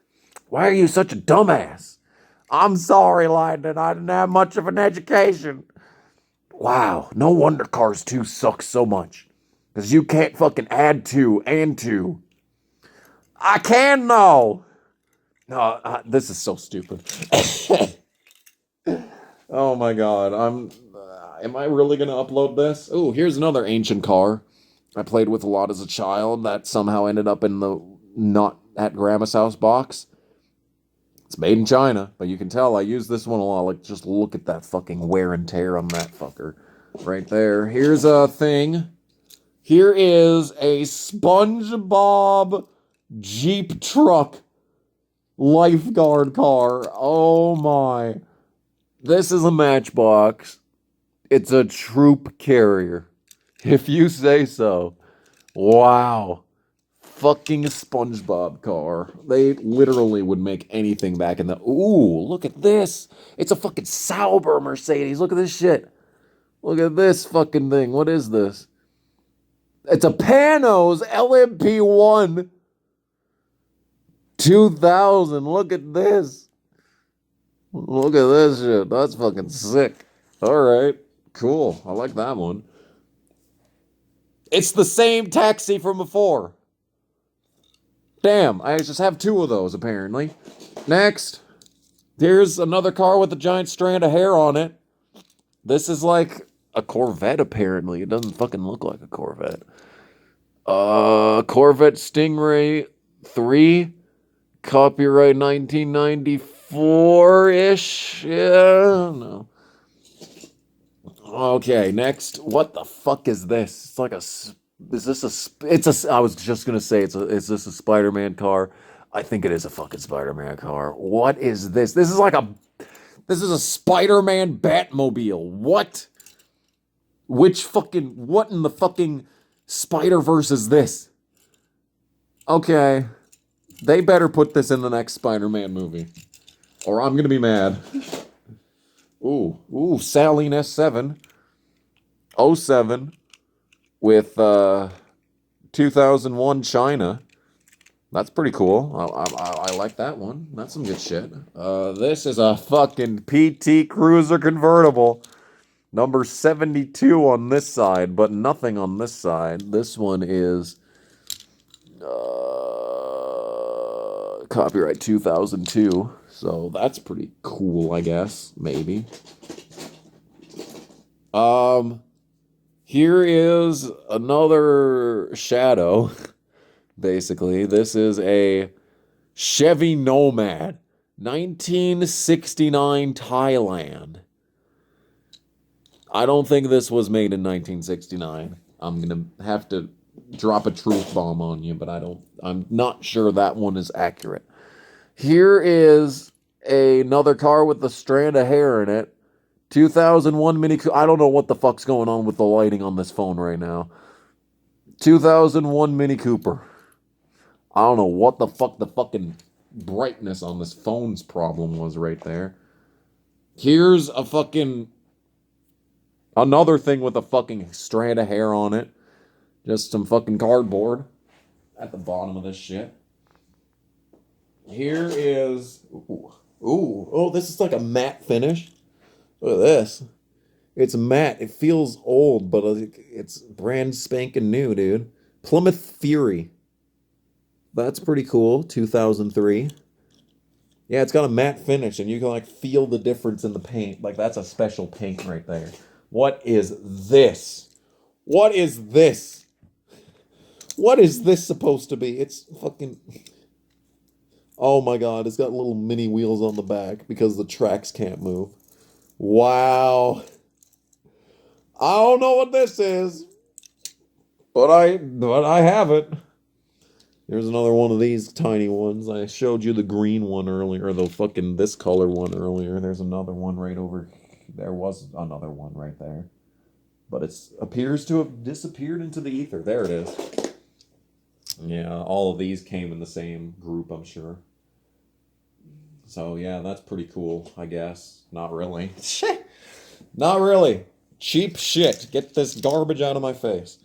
Why are you such a dumbass? I'm sorry, Lightning. I didn't have much of an education. Wow, no wonder Cars 2 sucks so much. Because you can't fucking add 2 and 2. I can, though. No, this is so stupid. Oh my god, am I really gonna upload this? Oh, here's another ancient car I played with a lot as a child that somehow ended up in the not at grandma's house box. It's made in China, but you can tell I use this one a lot. Like, just look at that fucking wear and tear on that fucker. Right there. Here's a thing. Here is a SpongeBob Jeep truck lifeguard car. Oh my. This is a Matchbox. It's a troop carrier, if you say so. Wow. Fucking SpongeBob car. They literally would make anything back in the... Ooh, look at this. It's a fucking Sauber Mercedes. Look at this shit. Look at this fucking thing. What is this? It's a Panos LMP1 2000. Look at this. Look at this shit. That's fucking sick. All right. Cool. I like that one. It's the same taxi from before. Damn, I just have 2 of those, apparently. Next. Here's another car with a giant strand of hair on it. This is like a Corvette, apparently. It doesn't fucking look like a Corvette. Corvette Stingray 3. Copyright 1994-ish. Yeah, no. Okay, next. What the fuck is this? It's like a... Is this a... It's a... I was just gonna say, is this a Spider-Man car? I think it is a fucking Spider-Man car. What is this? This is like a... This is a Spider-Man Batmobile. What? Which fucking... What in the fucking Spider-Verse is this? Okay. They better put this in the next Spider-Man movie. Or I'm gonna be mad. Ooh, Saline S7. 07. With 2001 China. That's pretty cool. I like that one. That's some good shit. This is a fucking PT Cruiser convertible. Number 72 on this side, but nothing on this side. This one is copyright 2002. So that's pretty cool, I guess. Maybe. Here is another shadow. Basically, this is a Chevy Nomad, 1969 Thailand. I don't think this was made in 1969. I'm gonna have to drop a truth bomb on you, but I'm not sure that one is accurate. Here is another car with a strand of hair in it. 2001 Mini Cooper. I don't know what the fuck's going on with the lighting on this phone right now. 2001 Mini Cooper. I don't know what the fuck the fucking brightness on this phone's problem was right there. Here's a fucking... Another thing with a fucking strand of hair on it. Just some fucking cardboard at the bottom of this shit. Here is... Oh, this is like a matte finish. Look at this. It's matte. It feels old, but it's brand spanking new, dude. Plymouth Fury. That's pretty cool. 2003. Yeah, it's got a matte finish, and you can like feel the difference in the paint. Like that's a special paint right there. What is this? What is this? What is this supposed to be? It's fucking... Oh my god, it's got little mini wheels on the back because the tracks can't move. Wow. I don't know what this is, but I have it. There's another one of these tiny ones. I showed you the green one earlier, or the fucking this color one earlier. There's another one right over. There was another one right there, but it appears to have disappeared into the ether. There it is. Yeah, all of these came in the same group, I'm sure. So yeah, that's pretty cool, I guess. Not really. Not really. Cheap shit. Get this garbage out of my face.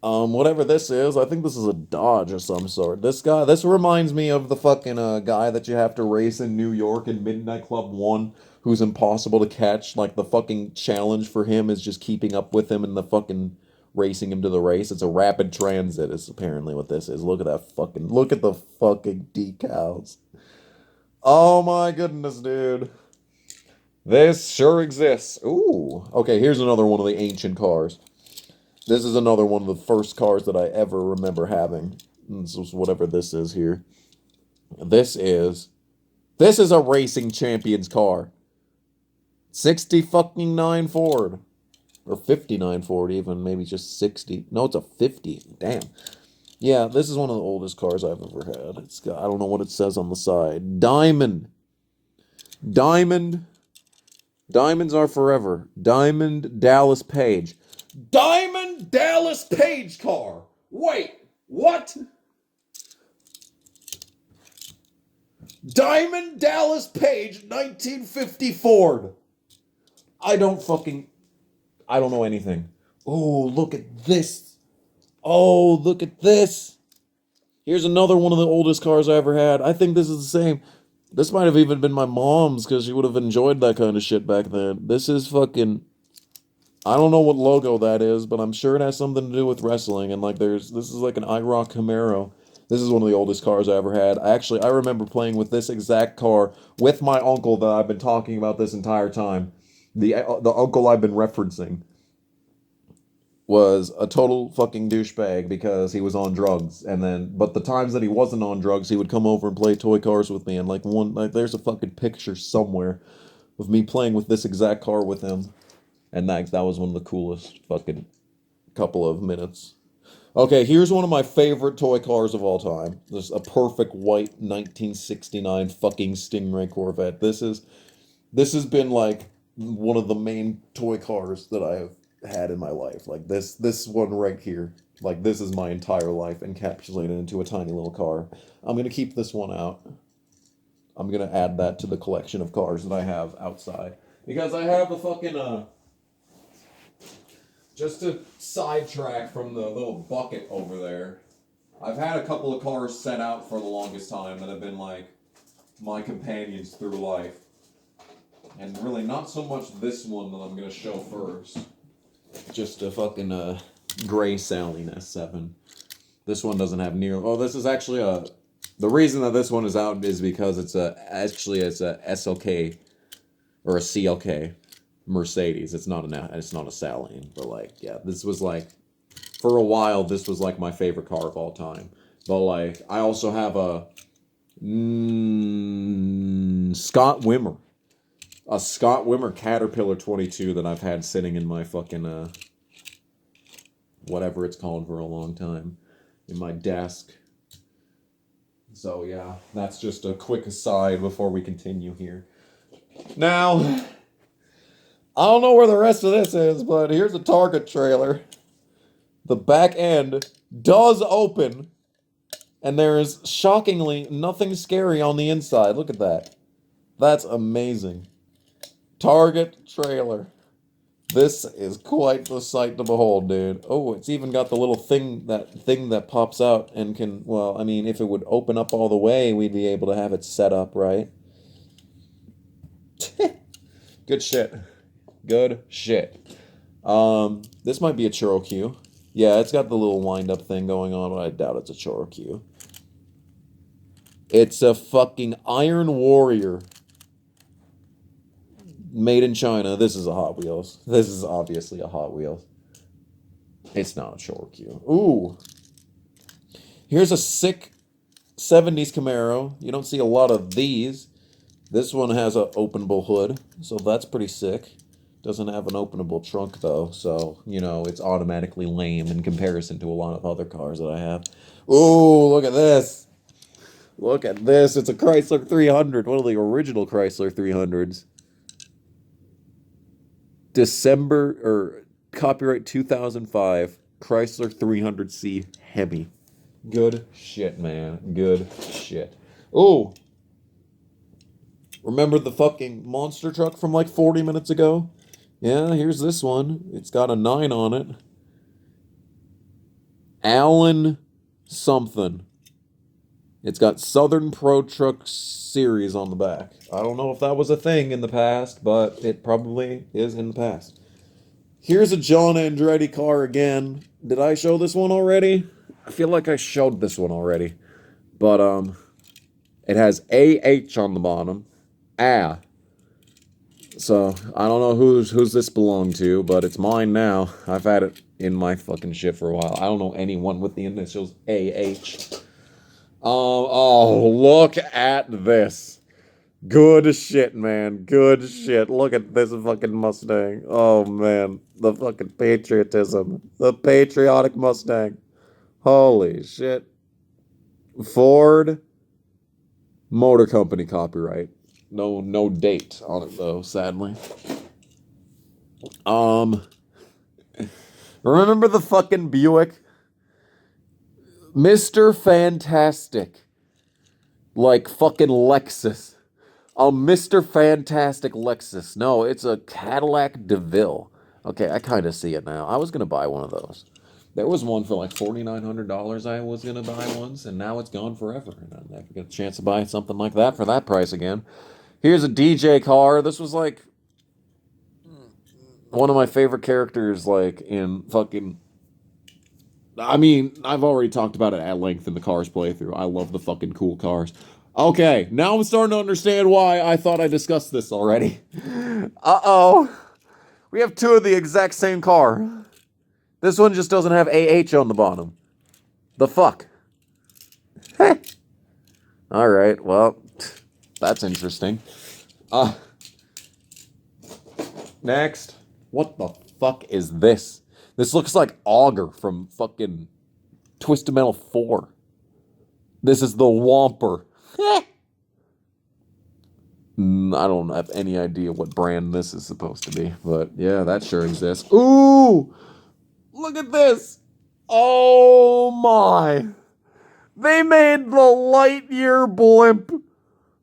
Whatever this is, I think this is a Dodge of some sort. This reminds me of the fucking guy that you have to race in New York in Midnight Club 1, who's impossible to catch. Like, the fucking challenge for him is just keeping up with him and the fucking racing him to the race. It's a rapid transit, is apparently what this is. Look at the fucking decals. Oh my goodness, dude. This sure exists. Ooh. Okay, here's another one of the ancient cars. This is another one of the first cars that I ever remember having. This is whatever this is here. This is a racing champion's car. 60 fucking 9 Ford. Or 59 Ford even, maybe just 60. No, it's a 50. Damn. Yeah, this is one of the oldest cars I've ever had. It's got, I don't know what it says on the side. Diamond. Diamond. Diamonds are forever. Diamond Dallas Page. Diamond Dallas Page car. Wait, what? Diamond Dallas Page 1950 Ford. I don't know anything. Oh, look at this. Oh, look at this. Here's another one of the oldest cars I ever had. I think this is the same. This might have even been my mom's because she would have enjoyed that kind of shit back then. This is fucking... I don't know what logo that is, but I'm sure it has something to do with wrestling. And like, this is like an IROC Camaro. This is one of the oldest cars I ever had. I remember playing with this exact car with my uncle that I've been talking about this entire time. The uncle I've been referencing was a total fucking douchebag because he was on drugs. But the times that he wasn't on drugs, he would come over and play toy cars with me. And there's a fucking picture somewhere of me playing with this exact car with him. And that was one of the coolest fucking couple of minutes. Okay, here's one of my favorite toy cars of all time. This is a perfect white 1969 fucking Stingray Corvette. This has been like one of the main toy cars that I have had in my life. Like this one right here. Like this is my entire life encapsulated into a tiny little car. I'm gonna keep this one out. I'm gonna add that to the collection of cars that I have outside. Because I have the fucking just to sidetrack from the little bucket over there, I've had a couple of cars set out for the longest time that have been like my companions through life. And really not so much this one that I'm going to show first. Just a fucking gray Saleen S7. This one doesn't have near... Oh, this is actually a... The reason that this one is out is because it's a SLK or a CLK. Mercedes. It's not a Saleen, but like, yeah, this was like, for a while, this was like my favorite car of all time. But like, I also have a Scott Wimmer, Caterpillar 22 that I've had sitting in my fucking whatever it's called for a long time in my desk. So yeah, that's just a quick aside before we continue here. Now, I don't know where the rest of this is, but here's a Target trailer. The back end does open, and there is shockingly nothing scary on the inside. Look at that. That's amazing. Target trailer. This is quite the sight to behold, dude. Oh, it's even got the little thing that pops out and can, well, I mean, if it would open up all the way, we'd be able to have it set up, right? Good shit. Good shit. This might be a Chorokyu. Yeah, it's got the little wind-up thing going on, but I doubt it's a Chorokyu. It's a fucking Iron Warrior. Made in China. This is a Hot Wheels. This is obviously a Hot Wheels. It's not a Chorkyu. Ooh. Here's a sick 70s Camaro. You don't see a lot of these. This one has an openable hood, so that's pretty sick. Doesn't have an openable trunk, though, so, you know, it's automatically lame in comparison to a lot of other cars that I have. Ooh, look at this. Look at this. It's a Chrysler 300, one of the original Chrysler 300s. Copyright 2005, Chrysler 300C Hemi. Good shit, man. Good shit. Ooh. Remember the fucking monster truck from like 40 minutes ago? Yeah, here's this one. It's got a 9 on it. Allen something. It's got Southern Pro Truck Series on the back. I don't know if that was a thing in the past, but it probably is in the past. Here's a John Andretti car again. Did I show this one already? I feel like I showed this one already. But, it has AH on the bottom. So, I don't know who's this belonged to, but it's mine now. I've had it in my fucking shit for a while. I don't know anyone with the initials AH. Oh, look at this. Good shit, man. Good shit. Look at this fucking Mustang. Oh, man. The fucking patriotism. The patriotic Mustang. Holy shit. Ford Motor Company copyright. No date on it, though, sadly. Remember the fucking Buick? Mr. Fantastic. Like fucking Lexus. A Mr. Fantastic Lexus. No, it's a Cadillac DeVille. Okay, I kind of see it now. I was going to buy one of those. There was one for like $4,900 I was going to buy once, and now it's gone forever. And I'll never get a chance to buy something like that for that price again. Here's a DJ car. This was like one of my favorite characters, like, in fucking... I mean, I've already talked about it at length in the Cars playthrough. I love the fucking cool cars. Okay, now I'm starting to understand why I thought I discussed this already. Uh-oh. We have two of the exact same car. This one just doesn't have AH on the bottom. The fuck? Alright, well, that's interesting. Next. What the fuck is this? This looks like Augur from fucking Twisted Metal 4. This is the Whomper. I don't have any idea what brand this is supposed to be, but yeah, that sure exists. Ooh! Look at this! Oh my! They made the Lightyear blimp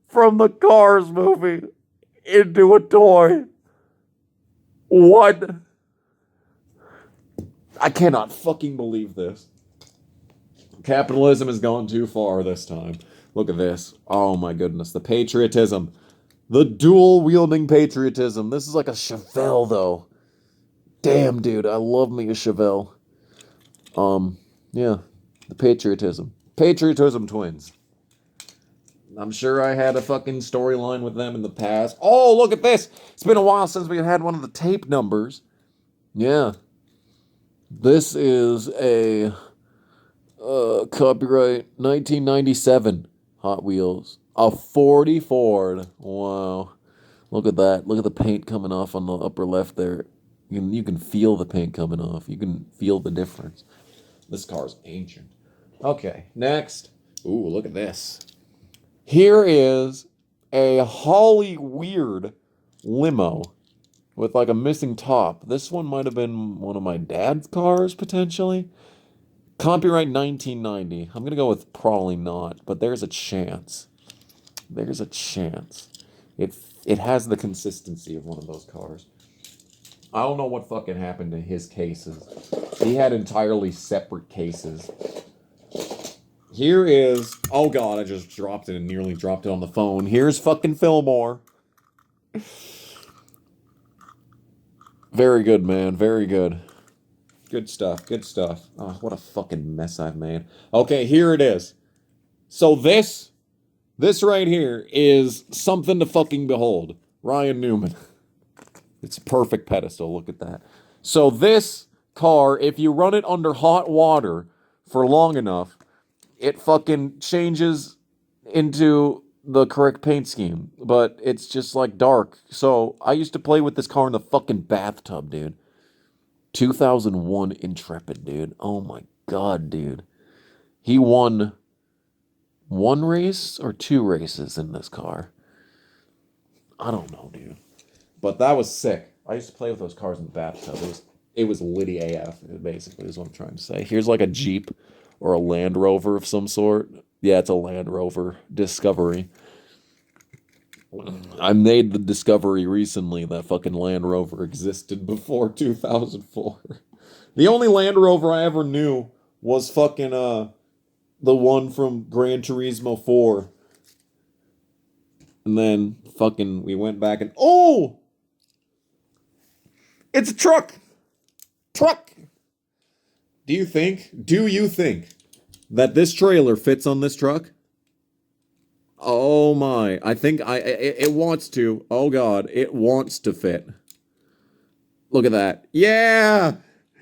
from the Cars movie into a toy. What? I cannot fucking believe this. Capitalism has gone too far this time. Look at this. Oh my goodness. The patriotism. The dual-wielding patriotism. This is like a Chevelle, though. Damn, dude. I love me a Chevelle. Yeah. The patriotism. Patriotism twins. I'm sure I had a fucking storyline with them in the past. Oh, look at this. It's been a while since we had one of the tape numbers. Yeah. This is a copyright 1997 Hot Wheels. A 40 Ford. Wow. Look at that. Look at the paint coming off on the upper left there. You can feel the paint coming off. You can feel the difference. This car's ancient. Okay, next. Ooh, look at this. Here is a Holly Weird limo with like a missing top. This one might have been one of my dad's cars, potentially. Copyright 1990. I'm going to go with probably not, but there's a chance. There's a chance. It has the consistency of one of those cars. I don't know what fucking happened to his cases. He had entirely separate cases. Here is... Oh god, I just dropped it and nearly dropped it on the phone. Here's fucking Fillmore. Very good, man. Very good. Good stuff. Good stuff. Oh, what a fucking mess I've made. Okay, here it is. So this This right here is something to fucking behold. Ryan Newman. It's a perfect pedestal. Look at that. So this car, if you run it under hot water for long enough, it fucking changes into the correct paint scheme. But it's just like dark. So I used to play with this car in the fucking bathtub, dude. 2001 Intrepid, dude. Oh my god, dude. He won 1 race or 2 races in this car. I don't know, dude. But that was sick. I used to play with those cars in the bathtub. It was litty AF, basically, is what I'm trying to say. Here's like a Jeep or a Land Rover of some sort. Yeah, it's a Land Rover Discovery. I made the discovery recently that fucking Land Rover existed before 2004. The only Land Rover I ever knew was fucking the one from Gran Turismo 4. And then fucking we went back and oh! It's a truck. Truck. Do you think that this trailer fits on this truck? Oh my. I think it wants to. Oh god, it wants to fit. Look at that. Yeah.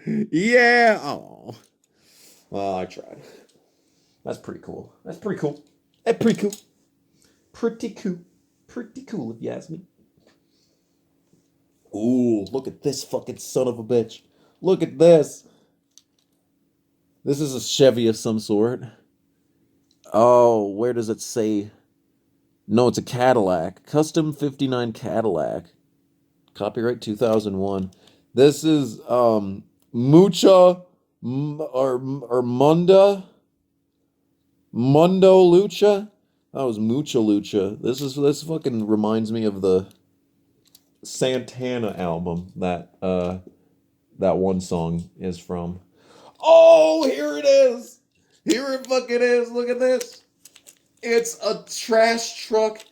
Yeah. Oh. Well, I tried. That's pretty cool. That's pretty cool. That's pretty cool. Pretty cool. Pretty cool if you ask me. Ooh, look at this fucking son of a bitch. Look at this. This is a Chevy of some sort. Oh, where does it say? No, it's a Cadillac. Custom 59 Cadillac. Copyright 2001. This is Mucha or Munda. Mundo Lucha. That was Mucha Lucha. This fucking reminds me of the Santana album that that one song is from. Oh, here it is. Here it fucking is. Look at this. It's a trash truck,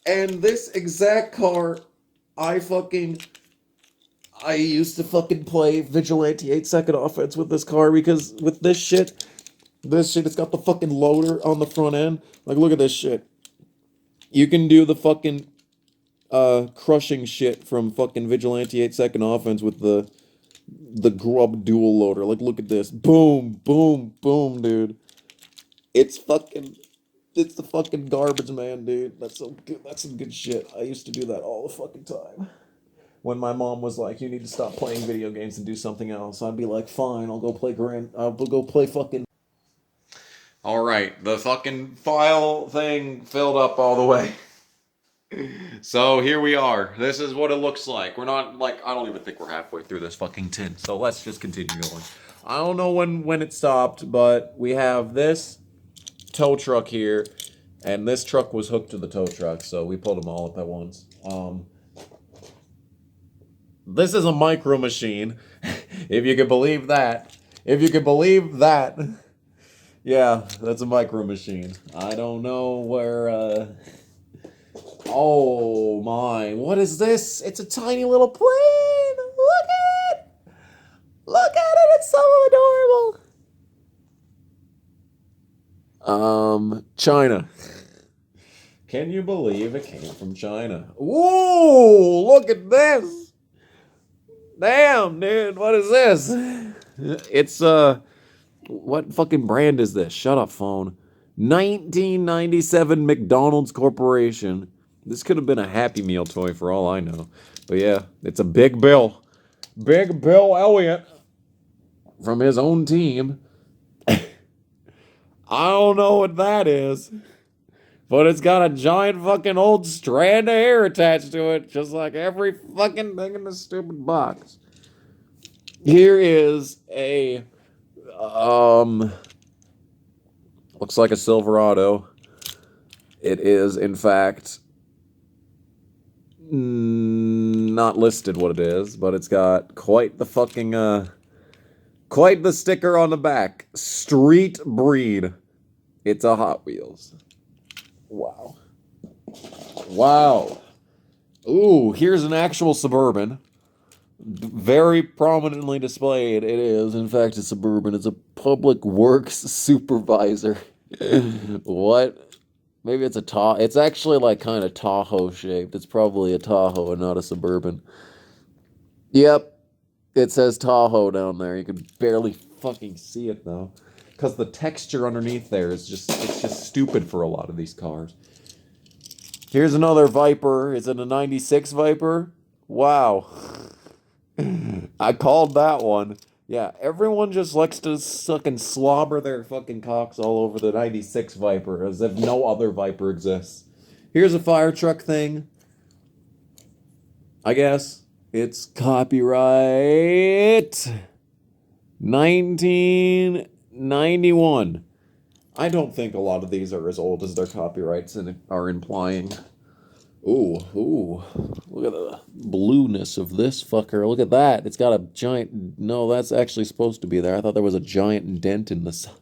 and this exact car, I used to fucking play Vigilante 8-second offense with this car because with this shit, it's got the fucking loader on the front end. Like, look at this shit. You can do the fucking crushing shit from fucking Vigilante 8-second offense with the Grub dual loader. Like, look at this. Boom, boom, boom, dude. It's the fucking garbage man, dude. That's so good. That's some good shit. I used to do that all the fucking time. When my mom was like, "You need to stop playing video games and do something else," I'd be like, "Fine, I'll go play fucking." All right, the fucking file thing filled up all the way. So here we are. This is what it looks like. We're not like, I don't even think we're halfway through this fucking tin. So let's just continue going. I don't know when it stopped, but we have this tow truck here, and this truck was hooked to the tow truck, so we pulled them all up at once. This is a micro machine, if you can believe that. If you can believe that. Yeah, that's a micro machine. I don't know where, oh my, what is this? It's a tiny little plane! Look at it! Look at it, it's so adorable! China. Can you believe it came from China? Ooh, look at this! Damn, dude, what is this? It's, what fucking brand is this? Shut up, phone. 1997 McDonald's Corporation. This could have been a Happy Meal toy for all I know. But yeah, it's a Big Bill. Big Bill Elliott from his own team. I don't know what that is. But it's got a giant fucking old strand of hair attached to it. Just like every fucking thing in this stupid box. Here is a... looks like a Silverado. It is, in fact... not listed what it is, but it's got quite the fucking, quite the sticker on the back. Street Breed. It's a Hot Wheels. Wow. Wow. Ooh, here's an actual Suburban. Very prominently displayed. It is, in fact, a Suburban. It's a public works supervisor. What Maybe it's a Tahoe. It's actually like kind of Tahoe shaped. It's probably a Tahoe and not a Suburban. Yep. It says Tahoe down there. You can barely fucking see it though. Because the texture underneath there is just, it's just stupid for a lot of these cars. Here's another Viper. Is it a 96 Viper? Wow. I called that one. Yeah, everyone just likes to suck and slobber their fucking cocks all over the 96 Viper as if no other Viper exists. Here's a fire truck thing. I guess. It's copyright 1991. I don't think a lot of these are as old as their copyrights are implying. Ooh. Look at the blueness of this fucker. Look at that. It's got a giant... No, that's actually supposed to be there. I thought there was a giant dent in the side.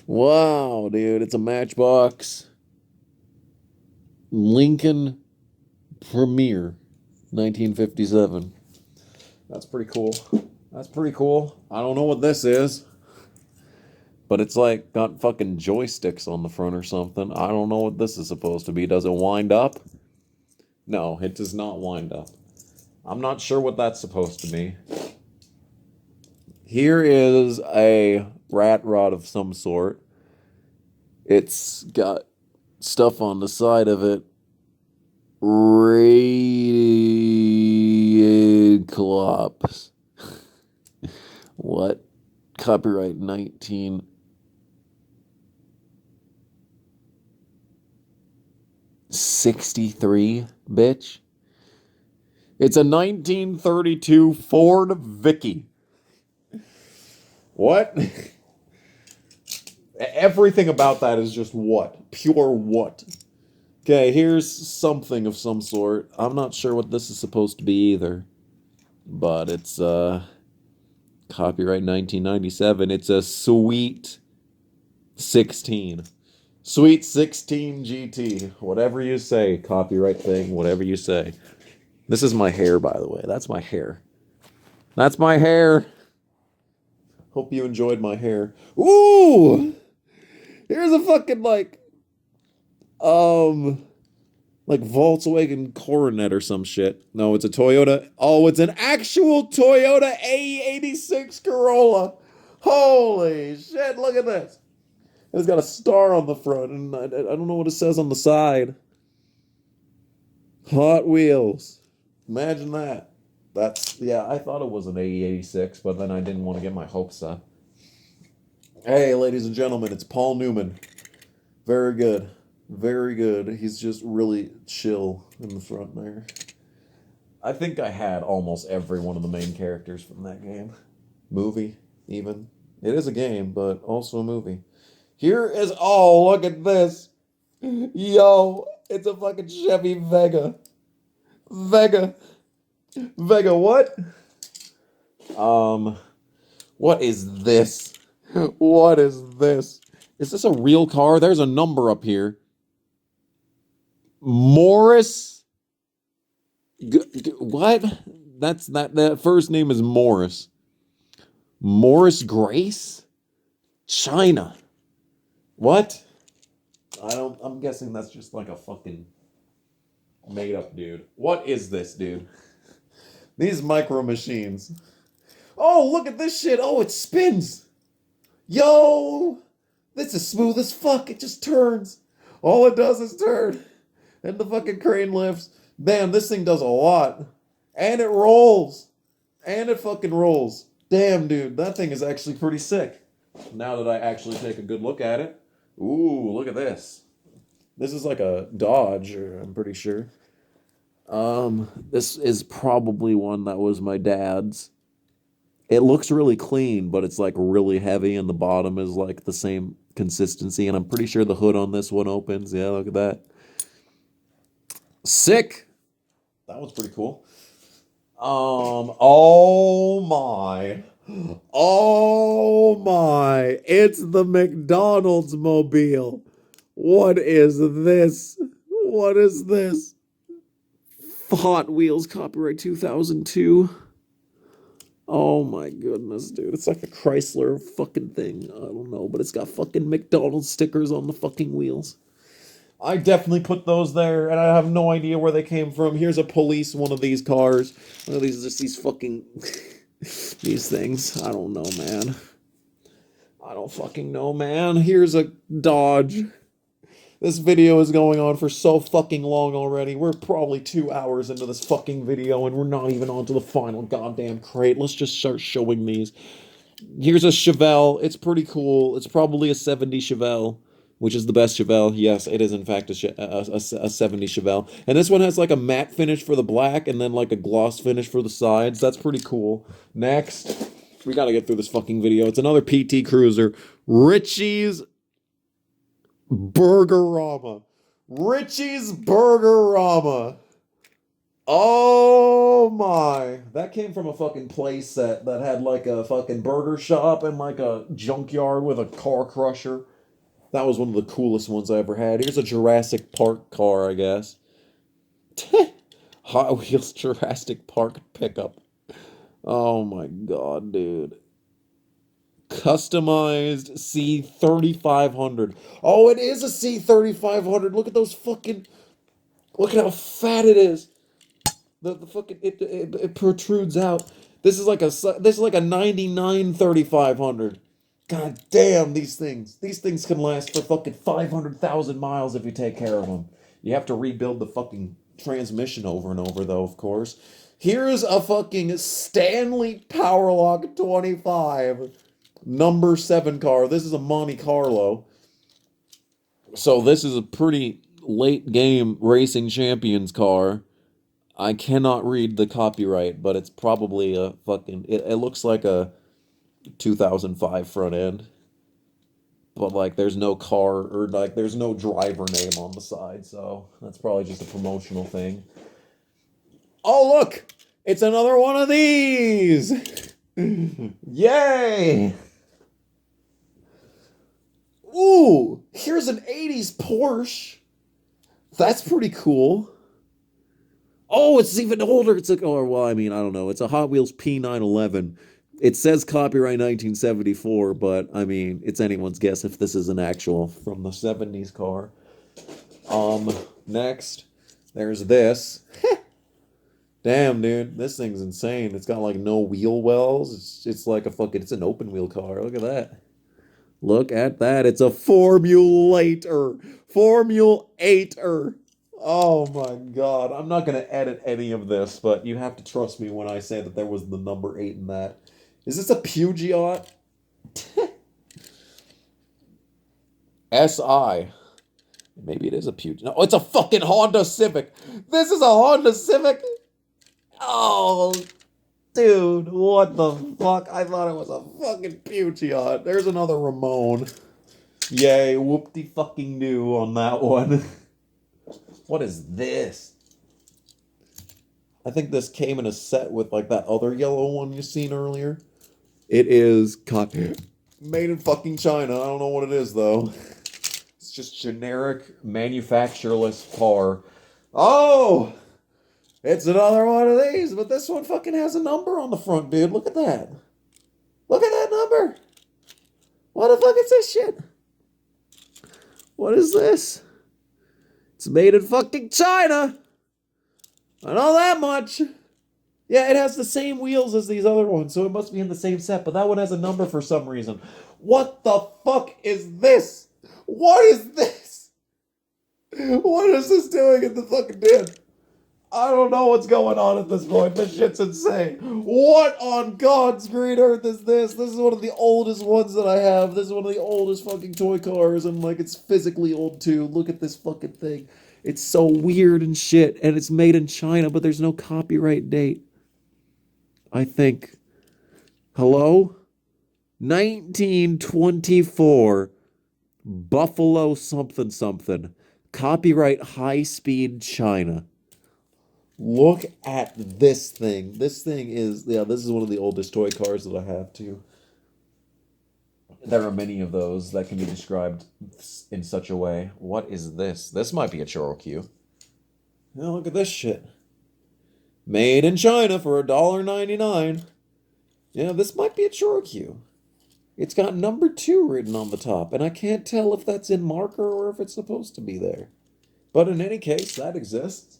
Wow, dude. It's a Matchbox Lincoln Premier 1957. That's pretty cool. That's pretty cool. I don't know what this is. But it's like got fucking joysticks on the front or something. I don't know what this is supposed to be. Does it wind up? No, it does not wind up. I'm not sure what that's supposed to be. Here is a rat rod of some sort. It's got stuff on the side of it. Eclipse. What? Copyright 1963, bitch. It's a 1932 Ford Vicky. What? Everything about that is just what? Pure what? Okay, here's something of some sort. I'm not sure what this is supposed to be either. But it's, copyright 1997. It's a Sweet 16. Sweet 16 GT. Whatever you say, copyright thing, whatever you say. This is my hair, by the way. That's my hair. That's my hair. Hope you enjoyed my hair. Ooh! Here's a fucking, like Volkswagen Coronet or some shit. No, it's a Toyota. Oh, it's an actual Toyota A86 Corolla. Holy shit, look at this. It's got a star on the front, and I don't know what it says on the side. Hot Wheels. Imagine that. That's, yeah, I thought it was an A86, but then I didn't want to get my hopes up. Hey, ladies and gentlemen, it's Paul Newman. Very good. Very good. He's just really chill in the front there. I think I had almost every one of the main characters from that game. Movie, even. It is a game, but also a movie. Here is, oh, look at this. Yo, it's a fucking Chevy Vega. Vega, what? What is this? What is this? Is this a real car? There's a number up here. Morris? What? That first name is Morris. Morris Grace? China. What? I'm guessing that's just like a fucking made up dude. What is this, dude? These micro machines. Oh, look at this shit. Oh, it spins. Yo, this is smooth as fuck. It just turns. All it does is turn. And the fucking crane lifts. Damn, this thing does a lot. And it rolls. And it fucking rolls. Damn, dude, that thing is actually pretty sick. Now that I actually take a good look at it. Ooh, look at this. This is like a Dodge, I'm pretty sure. This is probably one that was my dad's. It looks really clean, but it's like really heavy, and the bottom is like the same consistency, and I'm pretty sure the hood on this one opens. Yeah, look at that. Sick! That was pretty cool. Oh my. Oh my. It's the McDonald's mobile. What is this? What is this? Hot Wheels copyright 2002. Oh my goodness, dude. It's like a Chrysler fucking thing. I don't know, but it's got fucking McDonald's stickers on the fucking wheels. I definitely put those there, and I have no idea where they came from. Here's a police one of these cars. One of these, just these fucking these things. I don't know, man. I don't fucking know, man. Here's a Dodge. This video is going on for so fucking long already. We're probably 2 hours into this fucking video, and we're not even on to the final goddamn crate. Let's just start showing these. Here's a Chevelle. It's pretty cool. It's probably a 70 Chevelle, which is the best Chevelle. Yes, it is in fact a 70 Chevelle. And this one has like a matte finish for the black and then like a gloss finish for the sides. That's pretty cool. Next, we gotta get through this fucking video. It's another PT Cruiser. Richie's Burgerama. Richie's Burgerama. Oh my. That came from a fucking play set that had like a fucking burger shop and like a junkyard with a car crusher. That was one of the coolest ones I ever had. Here's a Jurassic Park car, I guess. Hot Wheels Jurassic Park pickup. Oh my god, dude. Customized C3500. Oh, it is a C3500. Look at those fucking... Look at how fat it is. The fucking... It protrudes out. This is like a 99 3500. God damn, these things. These things can last for fucking 500,000 miles if you take care of them. You have to rebuild the fucking transmission over and over, though, of course. Here's a fucking Stanley Powerlock 25 number 7 car. This is a Monte Carlo. So this is a pretty late game Racing Champions car. I cannot read the copyright, but it's probably a fucking... It looks like a 2005 front end. But, like, there's no car, or, like, there's no driver name on the side, so that's probably just a promotional thing. Oh, look! It's another one of these! Yay! Ooh! Here's an 80s Porsche! That's pretty cool. Oh, it's even older. It's like, oh, well, I mean, I don't know. It's a Hot Wheels P911. It says copyright 1974, but, I mean, it's anyone's guess if this is an actual from the 70s car. Next, there's this. Damn, dude, this thing's insane. It's got, like, no wheel wells. It's like a fucking, it's an open wheel car. Look at that. Look at that. It's a Formulator. Formulator. Oh my god. I'm not going to edit any of this, but you have to trust me when I say that there was the number 8 in that. Is this a Peugeot? SI. Maybe it is a Peugeot. No, it's a fucking Honda Civic. This is a Honda Civic? Oh, dude, what the fuck? I thought it was a fucking Peugeot. There's another Ramon. Yay, whoop-de-fucking-do on that one. What is this? I think this came in a set with, like, that other yellow one you seen earlier. It is made in fucking China. I don't know what it is, though. It's just generic, manufactureless car. Oh! It's another one of these, but this one fucking has a number on the front, dude. Look at that. Look at that number. What the fuck is this shit? What is this? It's made in fucking China. I know that much. Yeah, it has the same wheels as these other ones, so it must be in the same set, but that one has a number for some reason. What the fuck is this? What is this? What is this doing in the fucking bin? I don't know what's going on at this point. This shit's insane. What on God's green earth is this? This is one of the oldest ones that I have. This is one of the oldest fucking toy cars, and, like, it's physically old, too. Look at this fucking thing. It's so weird and shit, and it's made in China, but there's no copyright date. I think. Hello? 1924. Buffalo something something. Copyright High Speed China. Look at this thing. This thing is, yeah, this is one of the oldest toy cars that I have, too. There are many of those that can be described in such a way. What is this? This might be a Cherokee. Yeah, look at this shit. Made in China for $1.99. Yeah, this might be a Cherokee. It's got number 2 written on the top, and I can't tell if that's in marker or if it's supposed to be there. But in any case, that exists.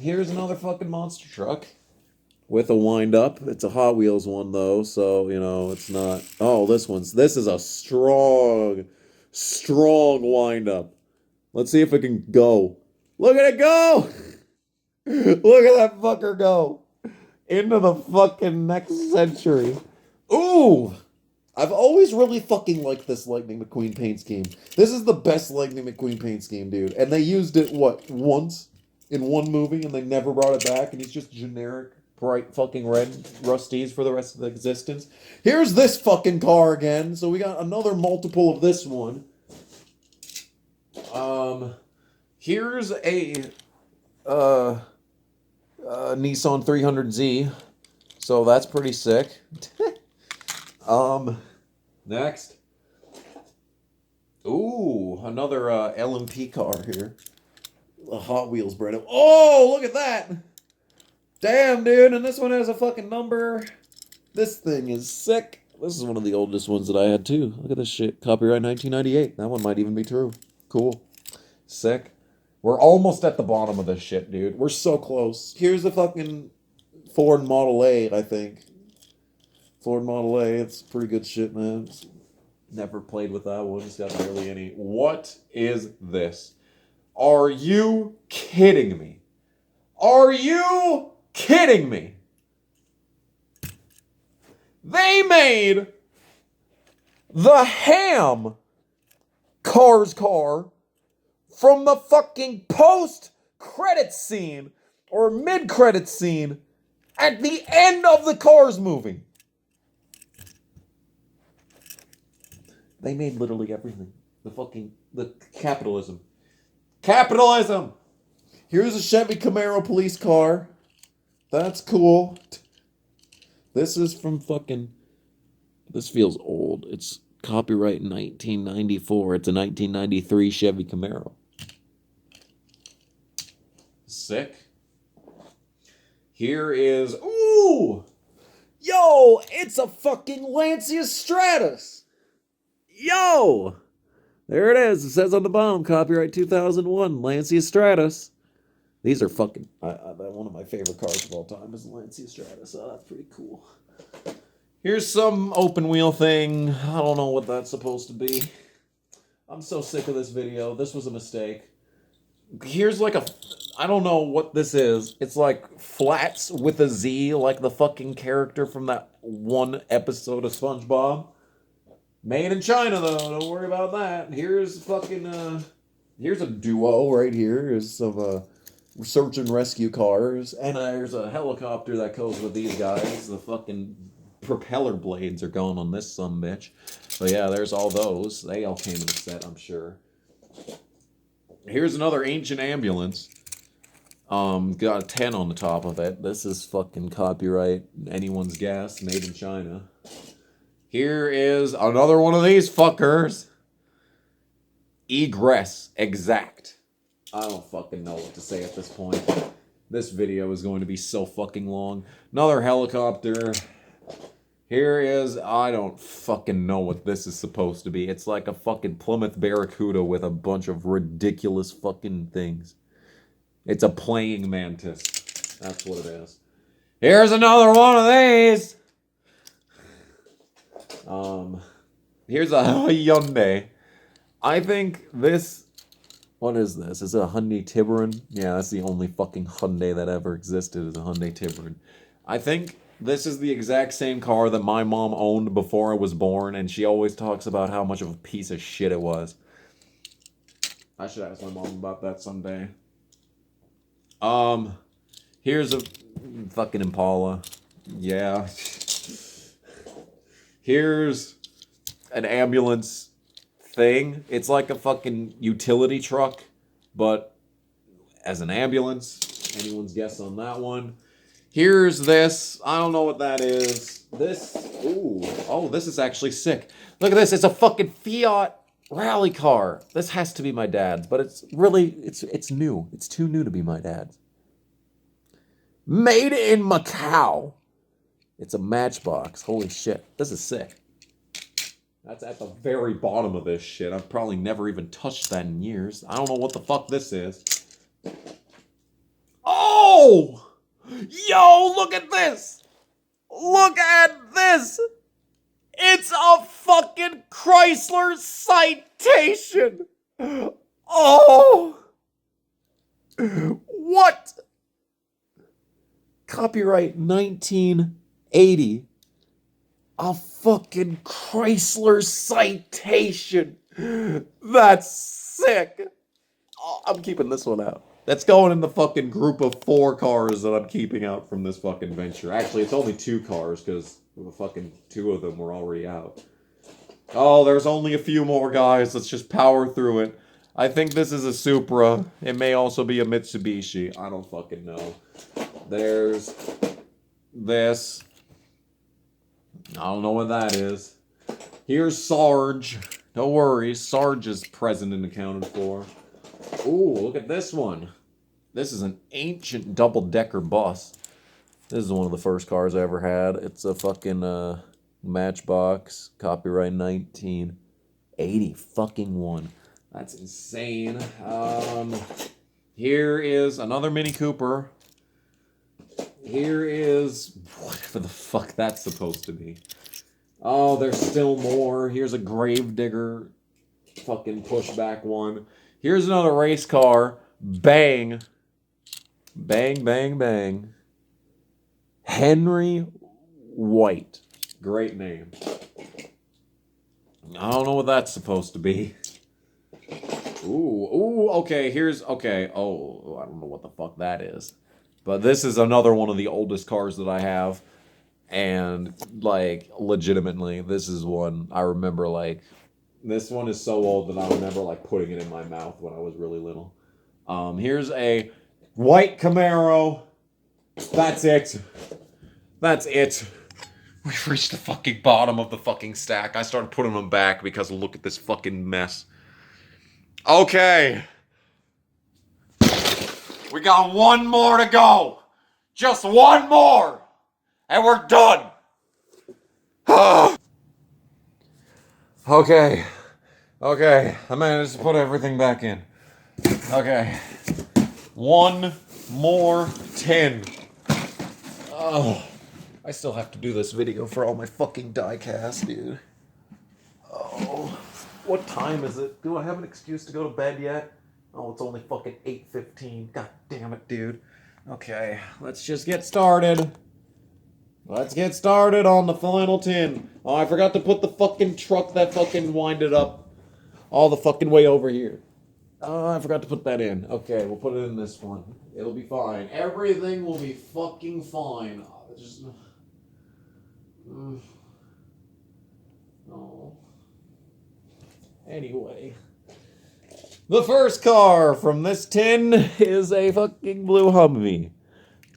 Here's another fucking monster truck with a wind-up. It's a Hot Wheels one, though, so, you know, it's not... Oh, this is a strong wind-up. Let's see if it can go. Look at it go! Look at that fucker go! Into the fucking next century. Ooh! I've always really fucking liked this Lightning McQueen paint scheme. This is the best Lightning McQueen paint scheme, dude. And they used it, what, once? In one movie, and they never brought it back, and he's just generic, bright fucking red Rusties for the rest of the existence. Here's this fucking car again, so we got another multiple of this one. Here's a, Nissan 300Z, so that's pretty sick. Next. Ooh, another, LMP car here. A Hot Wheels brand. Oh, look at that! Damn, dude, and this one has a fucking number. This thing is sick. This is one of the oldest ones that I had, too. Look at this shit. Copyright 1998. That one might even be true. Cool. Sick. We're almost at the bottom of this shit, dude. We're so close. Here's the fucking Ford Model A, I think. Ford Model A. It's pretty good shit, man. Never played with that one. It's got barely any. What is this? Are you kidding me? Are you kidding me? They made the Ham Cars car from the fucking post-credit scene or mid-credit scene at the end of the Cars movie. They made literally everything. The capitalism. Capitalism! Here's a Chevy Camaro police car. That's cool. This is from fucking... This feels old. It's copyright 1994. It's a 1993 Chevy Camaro. Sick. Here is... Ooh! Yo! It's a fucking Lancia Stratus! Yo! There it is. It says on the bottom, copyright 2001, Lancia Stratus. These are fucking... one of my favorite cars of all time is the Lancia Stratus. Oh, that's pretty cool. Here's some open wheel thing. I don't know what that's supposed to be. I'm so sick of this video. This was a mistake. Here's like a... I don't know what this is. It's like flats with a Z, like the fucking character from that one episode of SpongeBob. Made in China, though. Don't worry about that. Here's fucking, here's a duo right here. Here's some, search and rescue cars. And there's a helicopter that goes with these guys. The fucking propeller blades are going on this sumbitch. So yeah, there's all those. They all came in a set, I'm sure. Here's another ancient ambulance. Got a 10 on the top of it. This is fucking copyright anyone's guess. Made in China. Here is another one of these fuckers. Egress exact. I don't fucking know what to say at this point. This video is going to be so fucking long. Another helicopter. Here is... I don't fucking know what this is supposed to be. It's like a fucking Plymouth Barracuda with a bunch of ridiculous fucking things. It's a playing mantis. That's what it is. Here's another one of these. Here's a Hyundai. I think this... What is this? Is it a Hyundai Tiburon? Yeah, that's the only fucking Hyundai that ever existed, is a Hyundai Tiburon. I think this is the exact same car that my mom owned before I was born, and she always talks about how much of a piece of shit it was. I should ask my mom about that someday. Here's a fucking Impala. Yeah. Here's an ambulance thing. It's like a fucking utility truck, but as an ambulance. Anyone's guess on that one? Here's this. I don't know what that is. This. Ooh. Oh, this is actually sick. Look at this. It's a fucking Fiat rally car. This has to be my dad's, but it's really, it's new. It's too new to be my dad's. Made in Macau. It's a Matchbox. Holy shit. This is sick. That's at the very bottom of this shit. I've probably never even touched that in years. I don't know what the fuck this is. Oh! Yo, look at this! Look at this! It's a fucking Chrysler Citation! Oh! What? Copyright 1980. A fucking Chrysler Citation. That's sick. Oh, I'm keeping this one out. That's going in the fucking group of 4 cars that I'm keeping out from this fucking venture. Actually, it's only 2 cars because the fucking 2 of them were already out. Oh, there's only a few more, guys. Let's just power through it. I think this is a Supra. It may also be a Mitsubishi. I don't fucking know. There's this. I don't know what that is. Here's Sarge. Don't worry, Sarge is present and accounted for. Ooh, look at this one. This is an ancient double-decker bus. This is one of the first cars I ever had. It's a fucking Matchbox, copyright 1980 fucking one. That's insane. Here is another Mini Cooper. Here is whatever the fuck that's supposed to be. Oh, there's still more. Here's a GraveDigger fucking pushback one. Here's another race car. Bang. Bang, bang, bang. Henry White. Great name. I don't know what that's supposed to be. Ooh, okay, okay. Oh, I don't know what the fuck that is. But this is another one of the oldest cars that I have. And, like, legitimately, this is one I remember, like, this one is so old that I remember, like, putting it in my mouth when I was really little. Here's a white Camaro. That's it. That's it. We've reached the fucking bottom of the fucking stack. I started putting them back because look at this fucking mess. Okay. We got one more to go. Just one more. And we're done. Okay. I managed to put everything back in. Okay. One more 10. Oh. I still have to do this video for all my fucking diecast, dude. Oh. What time is it? Do I have an excuse to go to bed yet? Oh, it's only fucking 8:15. God damn it, dude. Okay, let's just get started. Let's get started on the final 10. Oh, I forgot to put the fucking truck that fucking winded up all the fucking way over here. Oh, I forgot to put that in. Okay, we'll put it in this one. It'll be fine. Everything will be fucking fine. Just... Oh. Anyway. The first car from this tin is a fucking blue Humvee.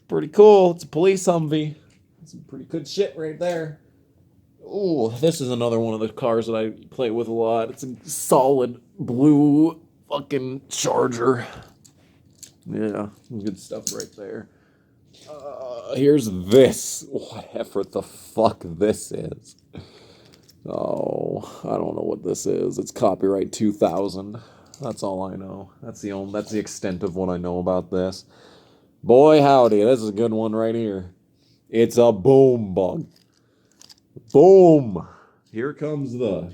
Pretty cool. It's a police Humvee. Some pretty good shit right there. Ooh, this is another one of the cars that I play with a lot. It's a solid blue fucking Charger. Yeah, good stuff right there. Here's this. Whatever the fuck this is. Oh, I don't know what this is. It's copyright 2000. That's all I know. That's the extent of what I know about this. Boy howdy, this is a good one right here. It's a boom bug. Boom. Here comes the,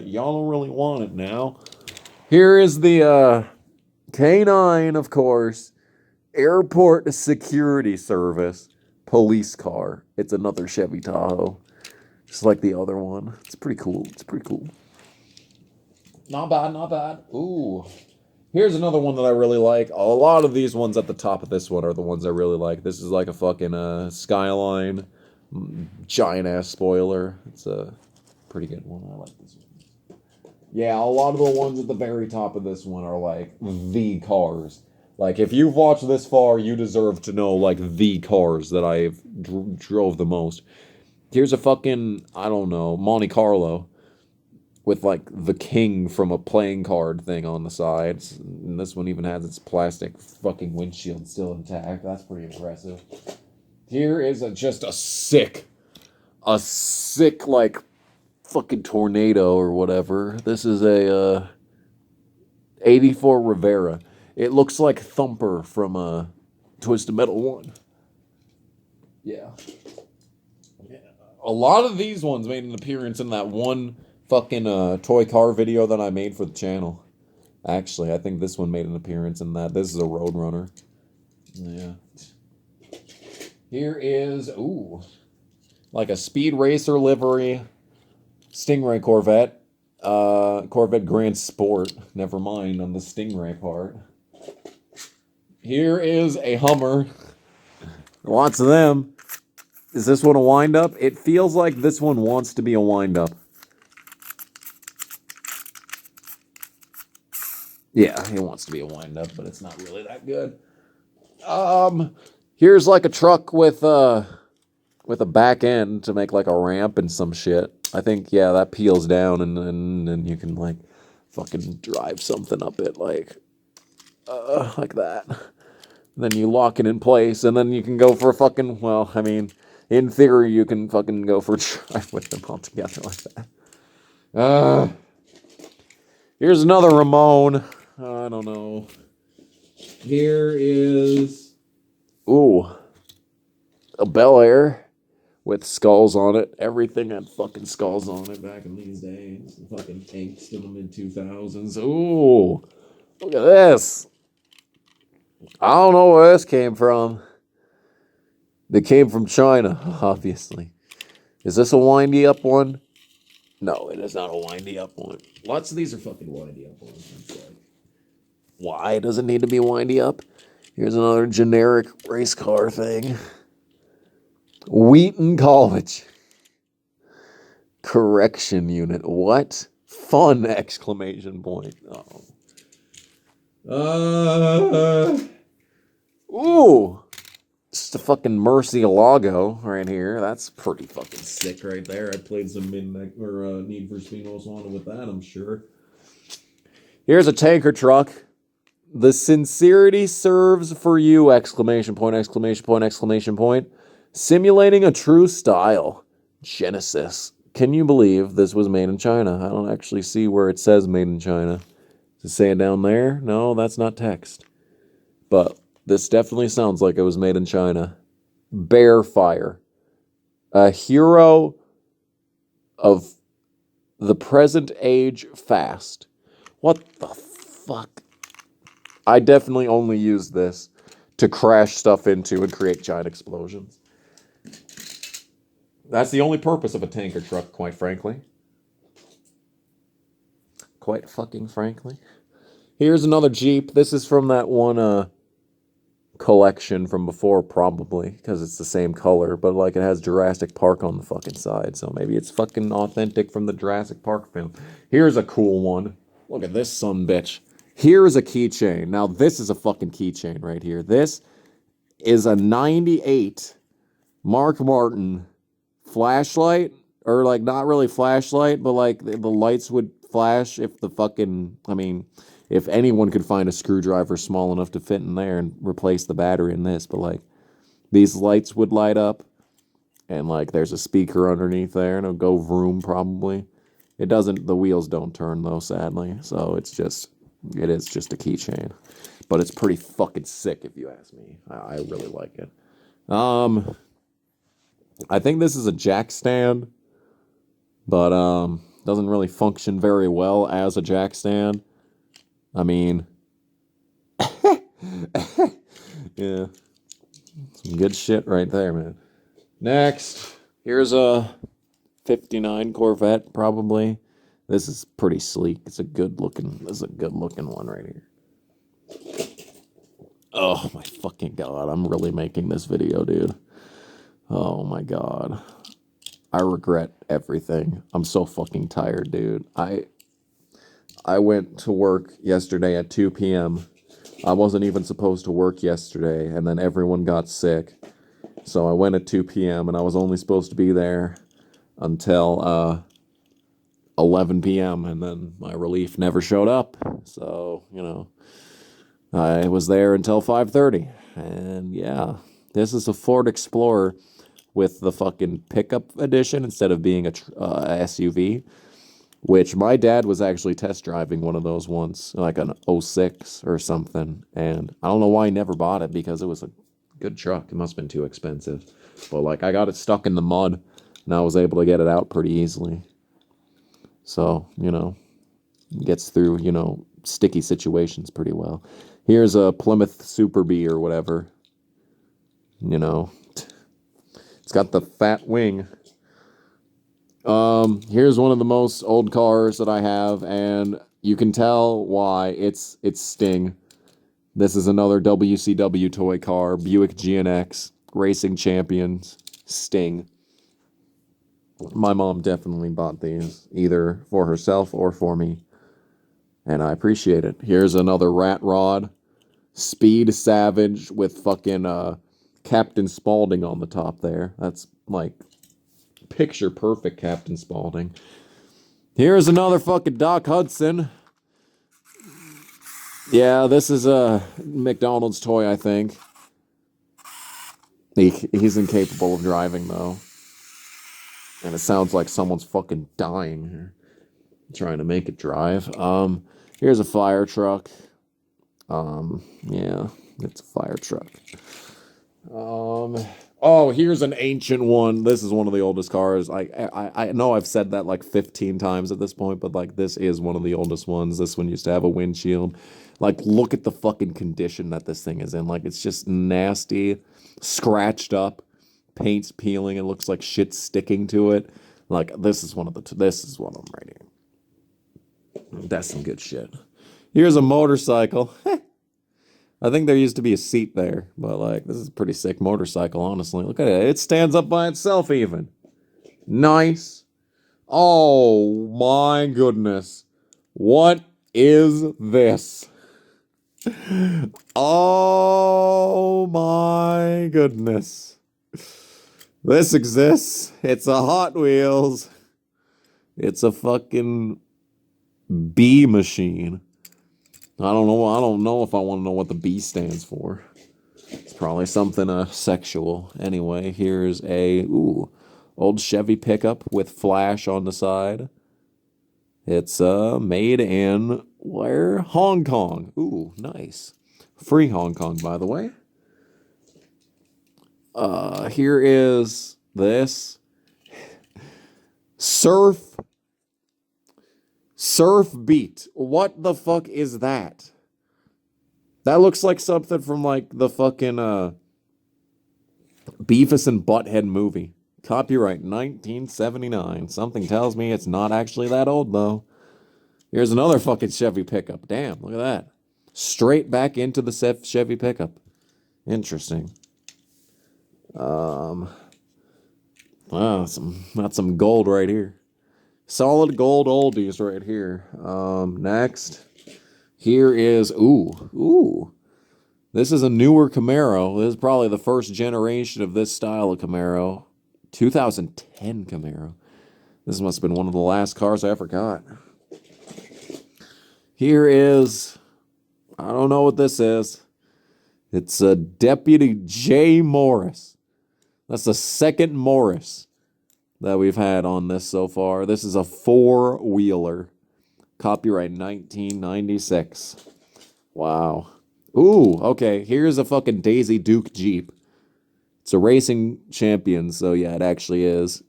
y'all don't really want it now. Here is the, K9, of course. Airport Security Service. Police car. It's another Chevy Tahoe. Just like the other one. It's pretty cool. Not bad. Ooh. Here's another one that I really like. A lot of these ones at the top of this one are the ones I really like. This is like a fucking Skyline. Giant-ass spoiler. It's a pretty good one. I like this one. Yeah, a lot of the ones at the very top of this one are like the cars. Like, if you've watched this far, you deserve to know, like, the cars that I've drove the most. Here's a fucking, I don't know, Monte Carlo. With, like, the king from a playing card thing on the sides. And this one even has its plastic fucking windshield still intact. That's pretty impressive. Here is just a sick a sick, like, fucking tornado or whatever. This is a 84 Rivera. It looks like Thumper from Twisted Metal 1. Yeah. A lot of these ones made an appearance in that one fucking toy car video that I made for the channel. Actually, I think this one made an appearance in that. This is a Roadrunner. Yeah. Here is, ooh, like a Speed Racer livery Stingray Corvette. Corvette Grand Sport. Never mind on the Stingray part. Here is a Hummer. Lots of them. Is this one a wind-up? It feels like this one wants to be a wind-up. Yeah, it wants to be a wind-up, but it's not really that good. Here's like a truck with a back end to make like a ramp and some shit. I think, yeah, that peels down and you can like fucking drive something up it like that. And then you lock it in place and then you can go for a fucking, well, I mean, in theory you can fucking go for a drive with them all together like that. Here's another Ramon. I don't know. Here is, ooh, a Bel Air with skulls on it. Everything had fucking skulls on it back in these days. The fucking tanks in the mid-2000s. Ooh, look at this. I don't know where this came from. They came from China, obviously. Is this a windy up one? No, it is not a windy up one. Lots of these are fucking windy up ones. It's like, why does it need to be windy up? Here's another generic race car thing. Wheaton College. Correction unit. What? Fun! Exclamation point. Oh. Ooh. Just a fucking Murcielago right here. That's pretty fucking sick right there. I played some Need for Speed Most Wanted with that, I'm sure. Here's a tanker truck. The sincerity serves for you! Exclamation point, exclamation point, exclamation point. Simulating a true style. Genesis. Can you believe this was made in China? I don't actually see where it says made in China. Does it say it down there? No, that's not text. But this definitely sounds like it was made in China. Bear Fire. A hero of the present age fast. What the fuck? I definitely only use this to crash stuff into and create giant explosions. That's the only purpose of a tanker truck, quite frankly. Quite fucking frankly. Here's another Jeep. This is from that one collection from before, probably, because it's the same color, but like it has Jurassic Park on the fucking side, so maybe it's fucking authentic from the Jurassic Park film. Here's a cool one. Look at this sumbitch. Here's a keychain. Now this is a fucking keychain right here. This is a 98 Mark Martin flashlight, or like not really flashlight, but like the lights would flash if the fucking, I mean, if anyone could find a screwdriver small enough to fit in there and replace the battery in this, but like these lights would light up and like there's a speaker underneath there and it'll go vroom probably. It doesn't, the wheels don't turn though, sadly. So it is just a keychain, but it's pretty fucking sick if you ask me. I really like it. I think this is a jack stand, but doesn't really function very well as a jack stand. I mean, yeah, some good shit right there, man. Next, here's a 59 Corvette, probably. This is pretty sleek. This is a good looking one right here. Oh my fucking god, I'm really making this video, dude. Oh my god. I regret everything. I'm so fucking tired, dude. I went to work yesterday at 2 p.m. I wasn't even supposed to work yesterday, and then everyone got sick. So I went at 2 p.m., and I was only supposed to be there until 11 p.m., and then my relief never showed up. So, you know, I was there until 5:30. And yeah, this is a Ford Explorer. with the fucking pickup edition instead of being a SUV, which my dad was actually test driving one of those once, like an '06 or something, and I don't know why he never bought it, because it was a good truck. It must have been too expensive, but like I got it stuck in the mud, and I was able to get it out pretty easily. So, you know, gets through, you know, sticky situations pretty well. Here's a Plymouth Super Bee or whatever. You know, it's got the fat wing. Here's one of the most old cars that I have, and you can tell why. It's Sting. This is another WCW toy car, Buick GNX, Racing Champions, Sting. My mom definitely bought these, either for herself or for me, and I appreciate it. Here's another Rat Rod, Speed Savage with fucking Captain Spaulding on the top there. That's like picture perfect Captain Spaulding. Here's another fucking Doc Hudson. Yeah, this is a McDonald's toy, I think. He's incapable of driving, though. And it sounds like someone's fucking dying here, trying to make it drive. Here's a fire truck. Yeah, it's a fire truck. Oh, here's an ancient one. This is one of the oldest cars. I know I've said that like 15 times at this point, but like this is one of the oldest ones. This one used to have a windshield. Like, look at the fucking condition that this thing is in. Like, it's just nasty, scratched up, paint's peeling. It looks like shit's sticking to it. Like, this is one of them right here. That's some good shit. Here's a motorcycle. I think there used to be a seat there, but like, this is a pretty sick motorcycle, honestly. Look at it. It stands up by itself even. Nice. Oh my goodness. What is this? Oh my goodness. This exists. It's a Hot Wheels. It's a fucking bee machine. I don't know if I want to know what the B stands for. It's probably something sexual. Anyway, here's a old Chevy pickup with flash on the side. It's made in where? Hong Kong. Ooh, nice. Free Hong Kong, by the way. Here is this Surf Beat. What the fuck is that? That looks like something from like the fucking Beavis and Butthead movie. Copyright 1979. Something tells me it's not actually that old though. Here's another fucking Chevy pickup. Damn, look at that. Straight back into the Chevy pickup. Interesting. Wow, that's some gold right here. Solid gold oldies right here. Next. Here is, this is a newer Camaro. This is probably the first generation of this style of Camaro. 2010 Camaro. This must have been one of the last cars I ever got. Here is, I don't know what this is. It's a Deputy J. Morris. That's the second Morris that we've had on this so far. This is a four-wheeler. Copyright 1996. Wow. Ooh, okay. Here's a fucking Daisy Duke Jeep. It's a Racing Champion, so yeah, it actually is.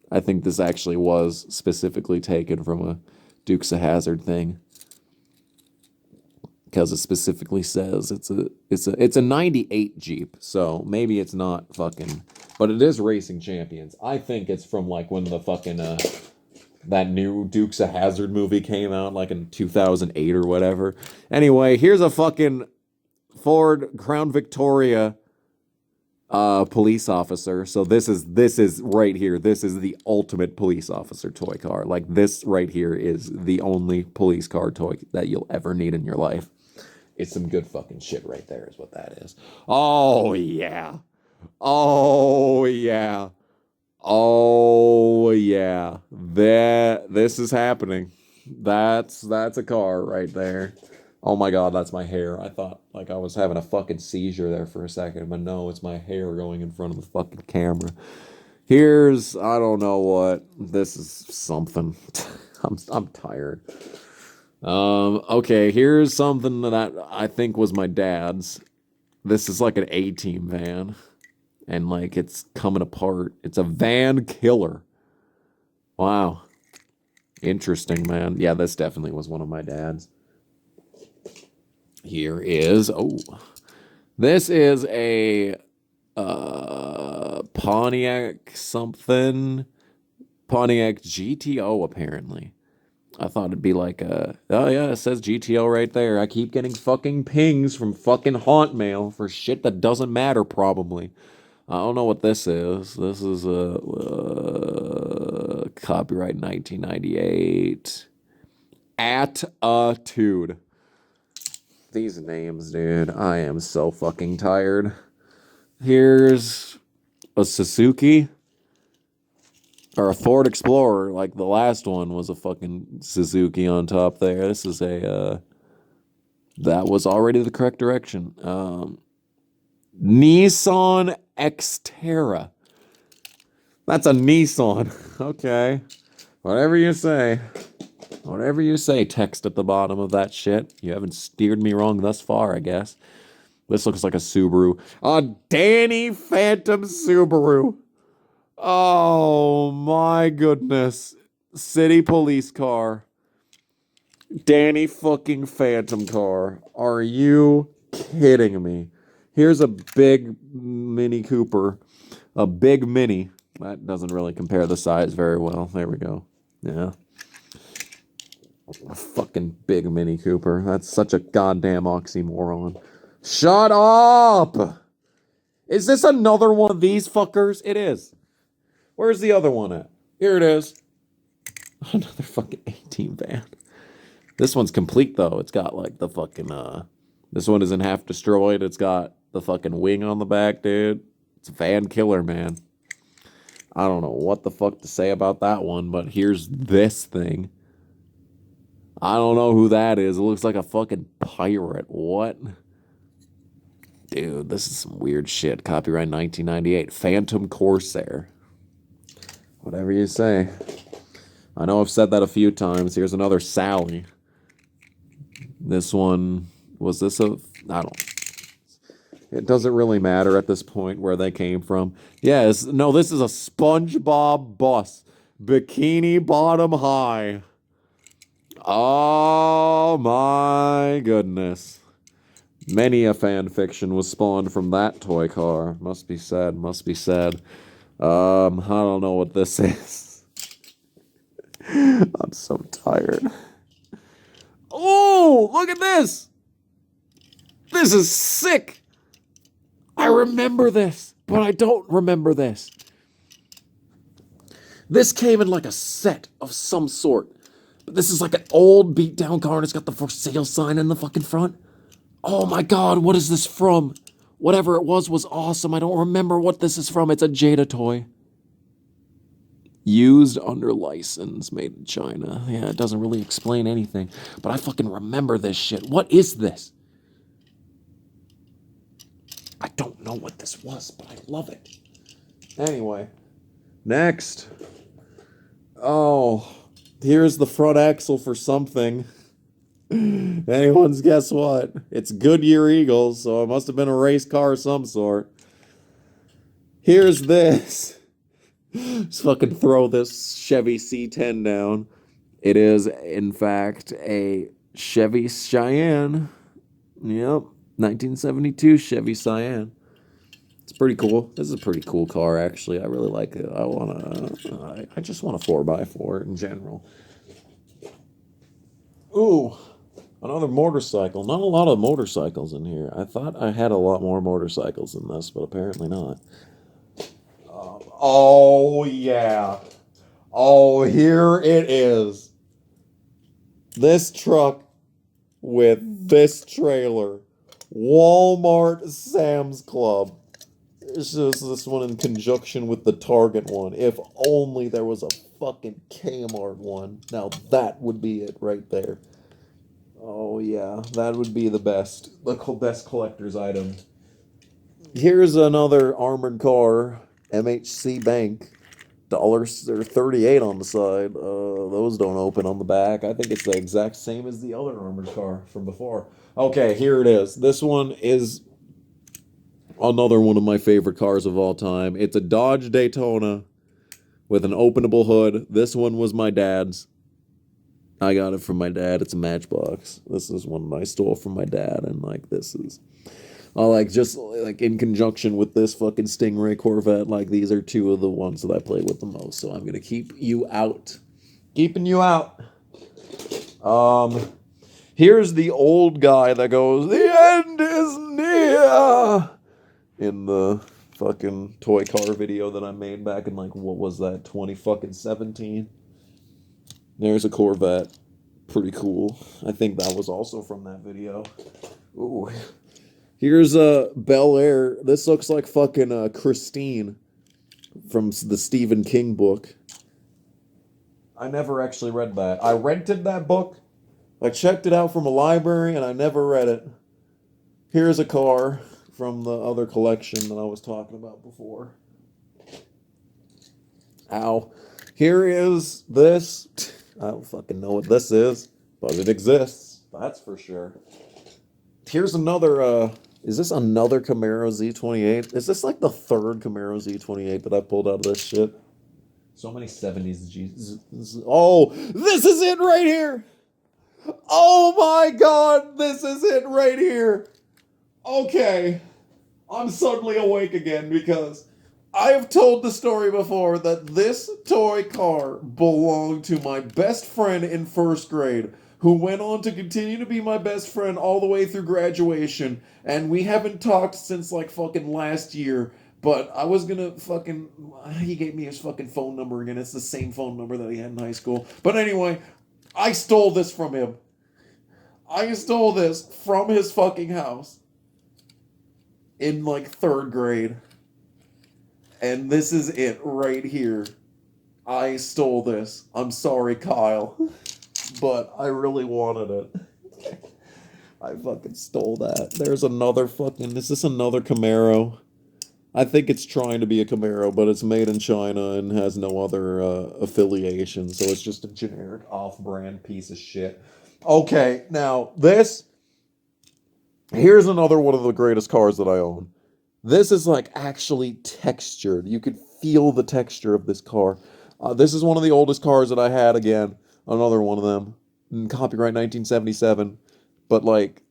I think this actually was specifically taken from a Dukes of Hazzard thing, because it specifically says it's a 98 Jeep, so maybe it's not fucking, but it is Racing Champions. I think it's from like when the fucking that new Dukes of Hazzard movie came out, like in 2008 or whatever. Anyway, here's a fucking Ford Crown Victoria police officer. So this is right here. This is the ultimate police officer toy car. Like, this right here is the only police car toy that you'll ever need in your life. It's some good fucking shit right there is what that is. Oh yeah. Oh yeah. Oh yeah. This is happening. That's a car right there. Oh my god, that's my hair. I thought like I was having a fucking seizure there for a second, but no, it's my hair going in front of the fucking camera. Here's, I don't know what. This is something. I'm tired. Okay, here's something that I think was my dad's. This is like an A-Team van. And like it's coming apart. It's a van killer. Wow. Interesting, man. Yeah, this definitely was one of my dad's. Here is, oh, this is a Pontiac something. Pontiac GTO, apparently. I thought it'd be like a, oh yeah, it says GTO right there. I keep getting fucking pings from fucking haunt mail for shit that doesn't matter, probably. I don't know what this is. This is a copyright 1998. Attitude. These names, dude. I am so fucking tired. Here's a Suzuki. Or a Ford Explorer. Like the last one was a fucking Suzuki on top there. This is a, that was already the correct direction. Nissan Xterra. That's a Nissan. Okay. Whatever you say. Whatever you say, text at the bottom of that shit. You haven't steered me wrong thus far, I guess. This looks like a Subaru. A Danny Phantom Subaru. Oh my goodness. City police car. Danny fucking Phantom car. Are you kidding me? Here's a big Mini Cooper. A big Mini. That doesn't really compare the size very well. There we go. Yeah. A fucking big Mini Cooper. That's such a goddamn oxymoron. Shut up! Is this another one of these fuckers? It is. Where's the other one at? Here it is. Another fucking A-Team van. This one's complete, though. It's got, like, the fucking, this one isn't half destroyed. It's got the fucking wing on the back, dude. It's a van killer, man. I don't know what the fuck to say about that one, but here's this thing. I don't know who that is. It looks like a fucking pirate. What? Dude, this is some weird shit. Copyright 1998. Phantom Corsair. Whatever you say. I know I've said that a few times. Here's another Sally. This one, was this a, I don't, it doesn't really matter at this point where they came from. Yes, no, this is a SpongeBob bus. Bikini bottom high. Oh my goodness. Many a fan fiction was spawned from that toy car. Must be said, must be said. I don't know what this is. I'm so tired. Oh, look at this. This is sick. I remember this, but I don't remember this. This came in like a set of some sort. But this is like an old beat down car and it's got the for sale sign in the fucking front. Oh my god, what is this from? Whatever it was awesome. I don't remember what this is from. It's a Jada toy. Used under license, made in China. Yeah, it doesn't really explain anything. But I fucking remember this shit. What is this? I don't know what this was, but I love it. Anyway. Next. Oh, here's the front axle for something. Anyone's guess what? It's Goodyear Eagles, so it must have been a race car of some sort. Here's this. Just fucking throw this Chevy C10 down. It is, in fact, a Chevy Cheyenne. Yep, 1972 Chevy Cheyenne. It's pretty cool. This is a pretty cool car, actually. I really like it. I just want a 4x4 in general. Ooh, another motorcycle. Not a lot of motorcycles in here. I thought I had a lot more motorcycles than this, but apparently not. Oh, yeah. Oh, here it is. This truck with this trailer. Walmart Sam's Club. It's just this one in conjunction with the Target one. If only there was a fucking Kmart one. Now that would be it right there. Oh yeah, that would be the best. The best collector's item. Here's another armored car, MHC Bank. $38 on the side. Those don't open on the back. I think it's the exact same as the other armored car from before. Okay, here it is. This one is another one of my favorite cars of all time. It's a Dodge Daytona with an openable hood. This one was my dad's. I got it from my dad. It's a Matchbox. This is one I stole from my dad, and like this is, just like in conjunction with this fucking Stingray Corvette. Like these are two of the ones that I play with the most. So I'm gonna keep you out, keeping you out. Here's the old guy that goes, "The end is near," in the fucking toy car video that I made back in like what was that 2017. There's a Corvette. Pretty cool. I think that was also from that video. Ooh. Here's a Bel Air. This looks like fucking Christine from the Stephen King book. I never actually read that. I rented that book. I checked it out from a library and I never read it. Here's a car from the other collection that I was talking about before. Ow. Here is this. I don't fucking know what this is, but it exists. That's for sure. Here's another, is this another Camaro Z28? Is this like the third Camaro Z28 that I pulled out of this shit? So many 70s G's. Oh, this is it right here! Oh my god, this is it right here! Okay, I'm suddenly awake again because I have told the story before that this toy car belonged to my best friend in first grade, who went on to continue to be my best friend all the way through graduation, and we haven't talked since like fucking last year, but I was gonna fucking, he gave me his fucking phone number again. It's the same phone number that he had in high school. But anyway, I stole this from him. I stole this from his fucking house in like third grade. And this is it right here. I stole this. I'm sorry, Kyle. But I really wanted it. I fucking stole that. There's another fucking... Is this another Camaro? I think it's trying to be a Camaro, but it's made in China and has no other affiliation. So it's just a generic off-brand piece of shit. Okay, now this... Here's another one of the greatest cars that I own. This is like actually textured. You could feel the texture of this car. This is one of the oldest cars that I had again. Another one of them. Copyright 1977. But like,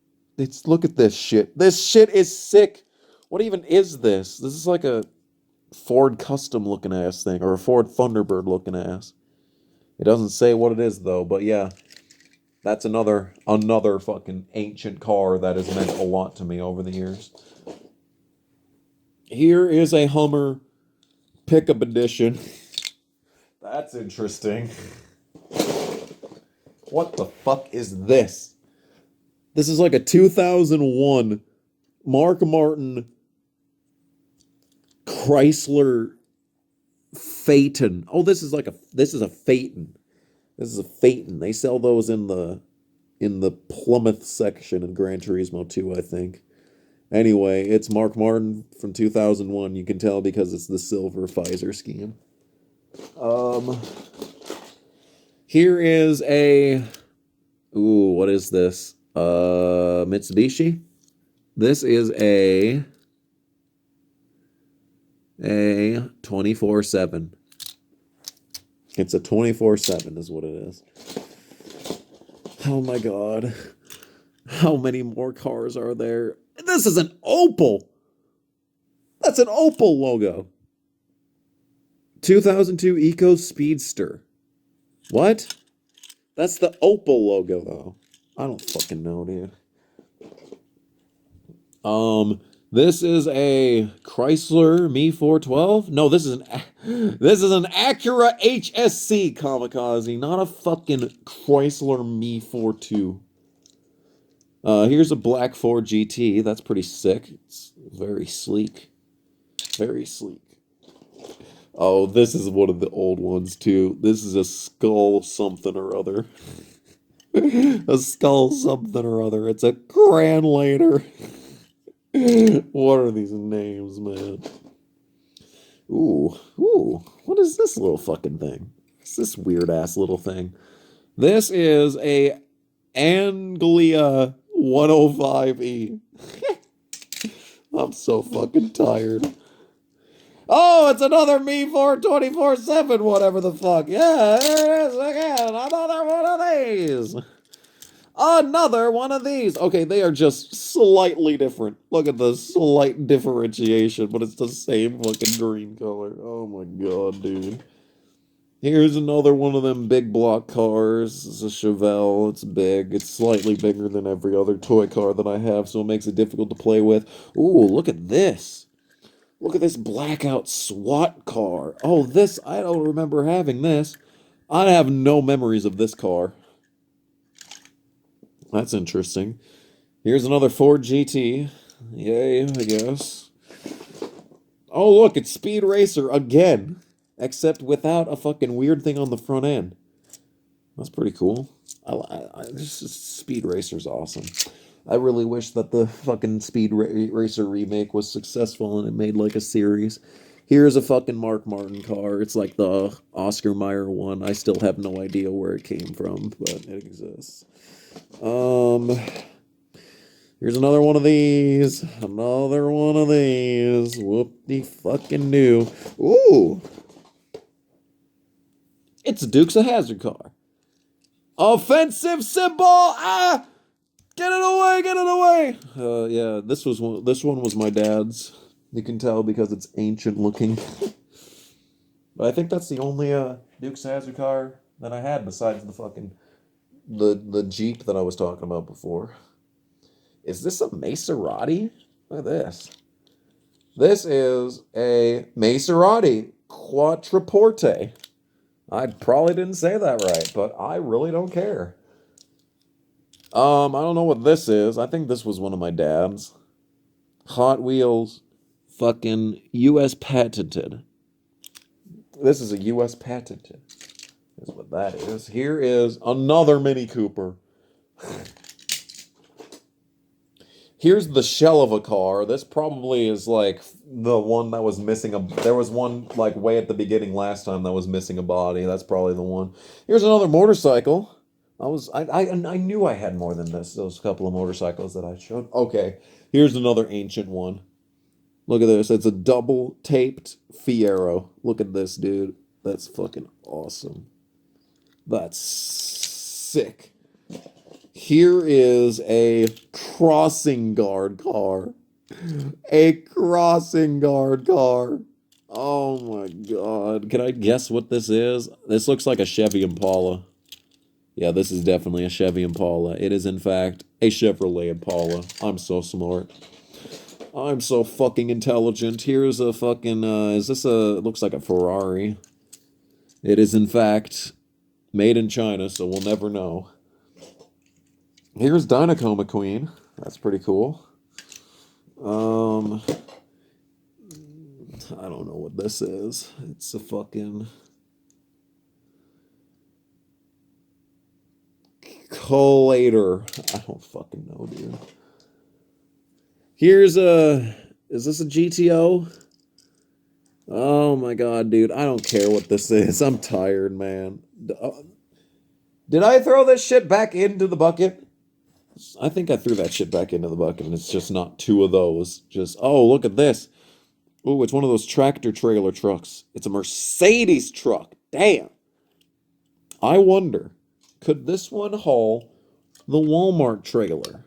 look at this shit. This shit is sick. What even is this? This is like a Ford Custom looking ass thing. Or a Ford Thunderbird looking ass. It doesn't say what it is though. But yeah. That's another fucking ancient car that has meant a lot to me over the years. Here is a Hummer pickup edition. That's interesting. What the fuck is this? This is like a 2001 Mark Martin Chrysler Phaeton. Oh, this is a Phaeton. This is a Phaeton. They sell those in the Plymouth section in Gran Turismo 2, I think. Anyway, it's Mark Martin from 2001. You can tell because it's the silver Pfizer scheme. Here is a... Ooh, what is this? Mitsubishi? This is a 24/7. It's a 24/7 is what it is. Oh my god. How many more cars are there? This is an Opel. That's an Opel logo. 2002 Eco Speedster. What? That's the Opel logo, though. I don't fucking know, dude. This is a Chrysler Me 412. No, this is an Acura HSC Kamikaze, not a fucking Chrysler Me 42. Here's a black Ford GT. That's pretty sick. It's very sleek. Very sleek. Oh, this is one of the old ones, too. This is a Skull something or other. A skull something or other. It's a granulator. What are these names, man? Ooh, ooh. What is this little fucking thing? What's this weird ass little thing? This is a Anglia 105E. I'm so fucking tired. Oh, it's another Me 424/7, whatever the fuck. Yeah, there it is again. Another one of these. Another one of these. Okay, they are just slightly different. Look at the slight differentiation, but it's the same fucking green color. Oh my god, dude. Here's another one of them big block cars. It's a Chevelle. It's big. It's slightly bigger than every other toy car that I have, so it makes it difficult to play with. Ooh, look at this. Look at this blackout SWAT car. Oh, this, I don't remember having this. I have no memories of this car. That's interesting. Here's another Ford GT. Yay, I guess. Oh, look, it's Speed Racer again. Except without a fucking weird thing on the front end. That's pretty cool. This Speed Racer's awesome. I really wish that the fucking Speed Racer remake was successful and it made like a series. Here's a fucking Mark Martin car. It's like the Oscar Mayer one. I still have no idea where it came from, but it exists. Here's another one of these. Another one of these. Whoop-de-fucking-do. Ooh. It's a Dukes of Hazzard car. Offensive symbol! Ah! Get it away! Get it away! Yeah, this one was my dad's. You can tell because it's ancient looking. But I think that's the only Dukes of Hazzard car that I had besides the fucking the Jeep that I was talking about before. Is this a Maserati? Look at this. This is a Maserati Quattroporte. I probably didn't say that right, but I really don't care. I don't know what this is. I think this was one of my dad's. Hot Wheels, fucking U.S. patented. This is a U.S. patented. That's what that is. Here is another Mini Cooper. Here's the shell of a car. This probably is like the one that was missing a... There was one like way at the beginning last time that was missing a body. That's probably the one. Here's another motorcycle. I knew I had more than this. Those couple of motorcycles that I showed. Okay. Here's another ancient one. Look at this. It's a double taped Fiero. Look at this, dude. That's fucking awesome. That's sick. Here is a crossing guard car. A crossing guard car. Oh my god. Can I guess what this is? This looks like a Chevy Impala. Yeah, this is definitely a Chevy Impala. It is, in fact, a Chevrolet Impala. I'm so smart. I'm so fucking intelligent. Here's a fucking, is this a, it looks like a Ferrari. It is, in fact, made in China, so we'll never know. Here's Dynacoma Queen. That's pretty cool. I don't know what this is. It's a fucking... Collator. I don't fucking know, dude. Here's a... Is this a GTO? Oh my god, dude. I don't care what this is. I'm tired, man. Did I throw this shit back into the bucket? I think I threw that shit back into the bucket, and it's just not two of those. Just, oh, look at this. Oh, it's one of those tractor trailer trucks. It's a Mercedes truck. Damn. I wonder, could this one haul the Walmart trailer?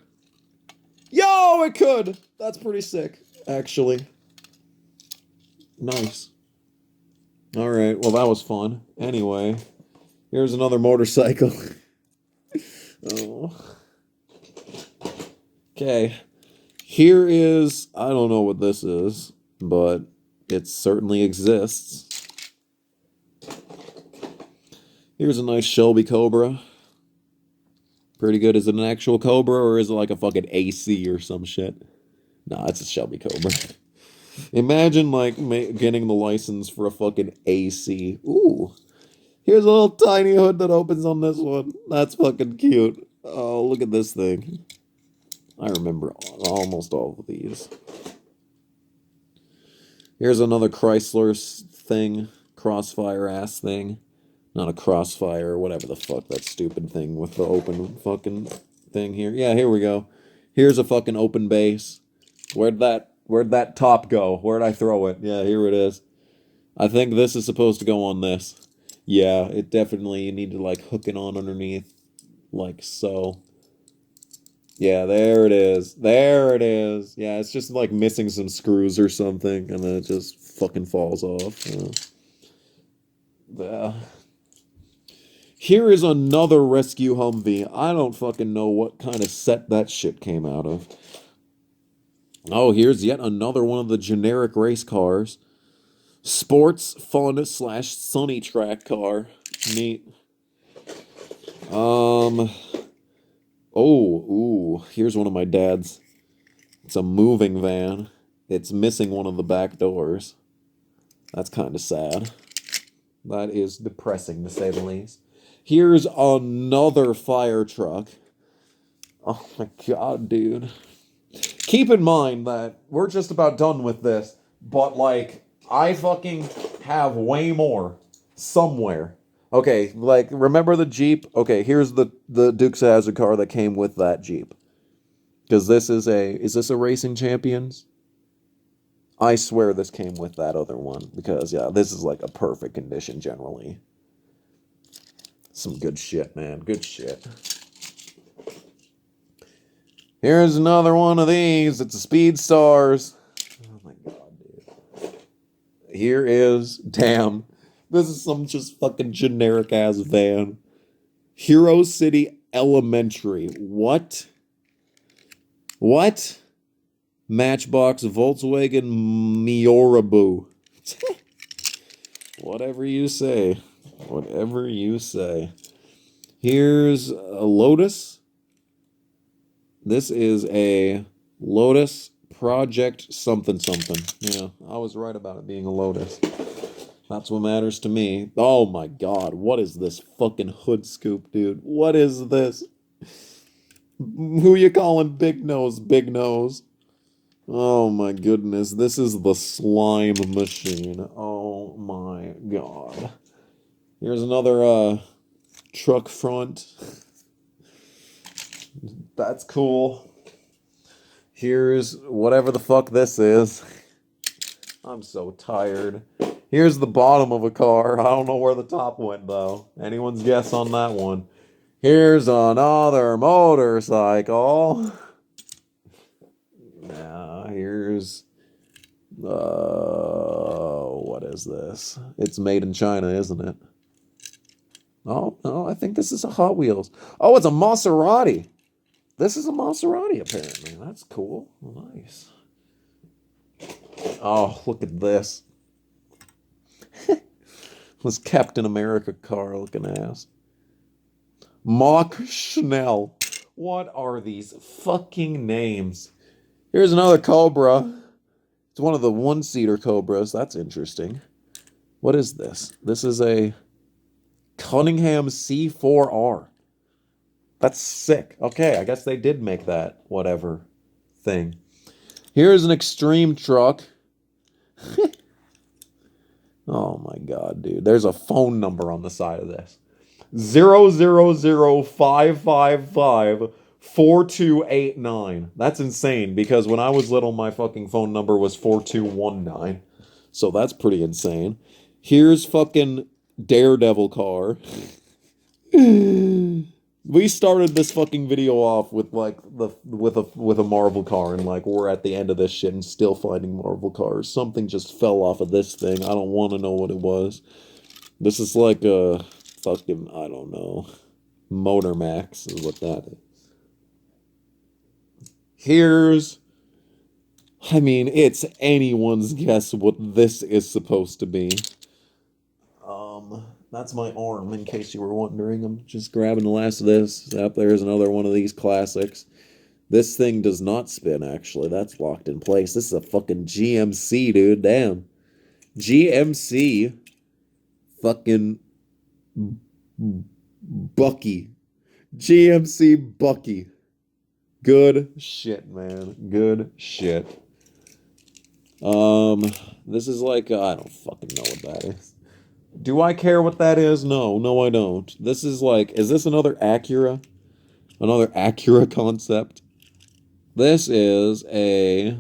Yo, it could. That's pretty sick, actually. Nice. All right, well, that was fun. Anyway, here's another motorcycle. Oh. Okay, here is, I don't know what this is, but it certainly exists. Here's a nice Shelby Cobra. Pretty good. Is it an actual Cobra, or is it like a fucking AC or some shit? Nah, it's a Shelby Cobra. Imagine, like, getting the license for a fucking AC. Ooh. Here's a little tiny hood that opens on this one. That's fucking cute. Oh, look at this thing. I remember almost all of these. Here's another Chrysler thing. Crossfire ass thing. Not a crossfire, whatever the fuck that stupid thing with the open fucking thing here. Yeah, here we go. Here's a fucking open base. Where'd that top go? Where'd I throw it? Yeah, here it is. I think this is supposed to go on this. Yeah, it definitely, you need to like hook it on underneath. Like so. Yeah, there it is. There it is. Yeah, it's just like missing some screws or something, and then it just fucking falls off. Here is another rescue Humvee. I don't fucking know what kind of set that shit came out of. Oh, here's yet another one of the generic race cars. Sports fun / sunny track car. Neat. Here's one of my dad's. It's a moving van. It's missing one of the back doors. That's kind of sad. That is depressing, to say the least. Here's another fire truck. Oh my god, dude. Keep in mind that we're just about done with this, but like, I fucking have way more somewhere. Okay, like, remember the Jeep? Okay, here's the Dukes of Hazzard car that came with that Jeep. Because this is this a Racing Champions? I swear this came with that other one. Because, yeah, this is like a perfect condition generally. Some good shit, man. Good shit. Here's another one of these. It's a Speed Stars. Oh my god, dude. Here is, damn. This is some just fucking generic ass van. Hero City Elementary. What? What? Matchbox Volkswagen Mioraboo. Whatever you say. Whatever you say. Here's a Lotus. This is a Lotus Project something something. Yeah, I was right about it being a Lotus. That's what matters to me. Oh my god, what is this fucking hood scoop, dude? What is this? Who you calling Big Nose, Big Nose? Oh my goodness, this is the slime machine. Oh my god. Here's another truck front. That's cool. Here's whatever the fuck this is. I'm so tired. Here's the bottom of a car. I don't know where the top went, though. Anyone's guess on that one. Here's another motorcycle. Now, here's... what is this? It's made in China, isn't it? Oh, no, I think this is a Hot Wheels. Oh, it's a Maserati. This is a Maserati, apparently. That's cool. Nice. Oh, look at this. This Captain America car looking ass. Mock Schnell. What are these fucking names? Here's another Cobra. It's one of the one-seater Cobras. That's interesting. What is this? This is a Cunningham C4R. That's sick. Okay, I guess they did make that whatever thing. Here's an extreme truck. Oh my god, dude. There's a phone number on the side of this. 000-555-4289. That's insane, because when I was little, my fucking phone number was 4219. So that's pretty insane. Here's fucking Daredevil car. We started this fucking video off with like with a Marvel car, and like we're at the end of this shit and still finding Marvel cars. Something just fell off of this thing. I don't want to know what it was. This is like a fucking, I don't know, Motor Max is what that is. Here's, I mean, it's anyone's guess what this is supposed to be. That's my arm, in case you were wondering. I'm just grabbing the last of this. Up there's another one of these classics. This thing does not spin, actually. That's locked in place. This is a fucking GMC, dude. Damn. GMC fucking Bucky. GMC Bucky. Good shit, man. Good shit. This is like, I don't fucking know what that is. Do I care what that is? No, I don't. This is like, is this another Acura? Another Acura concept? This is a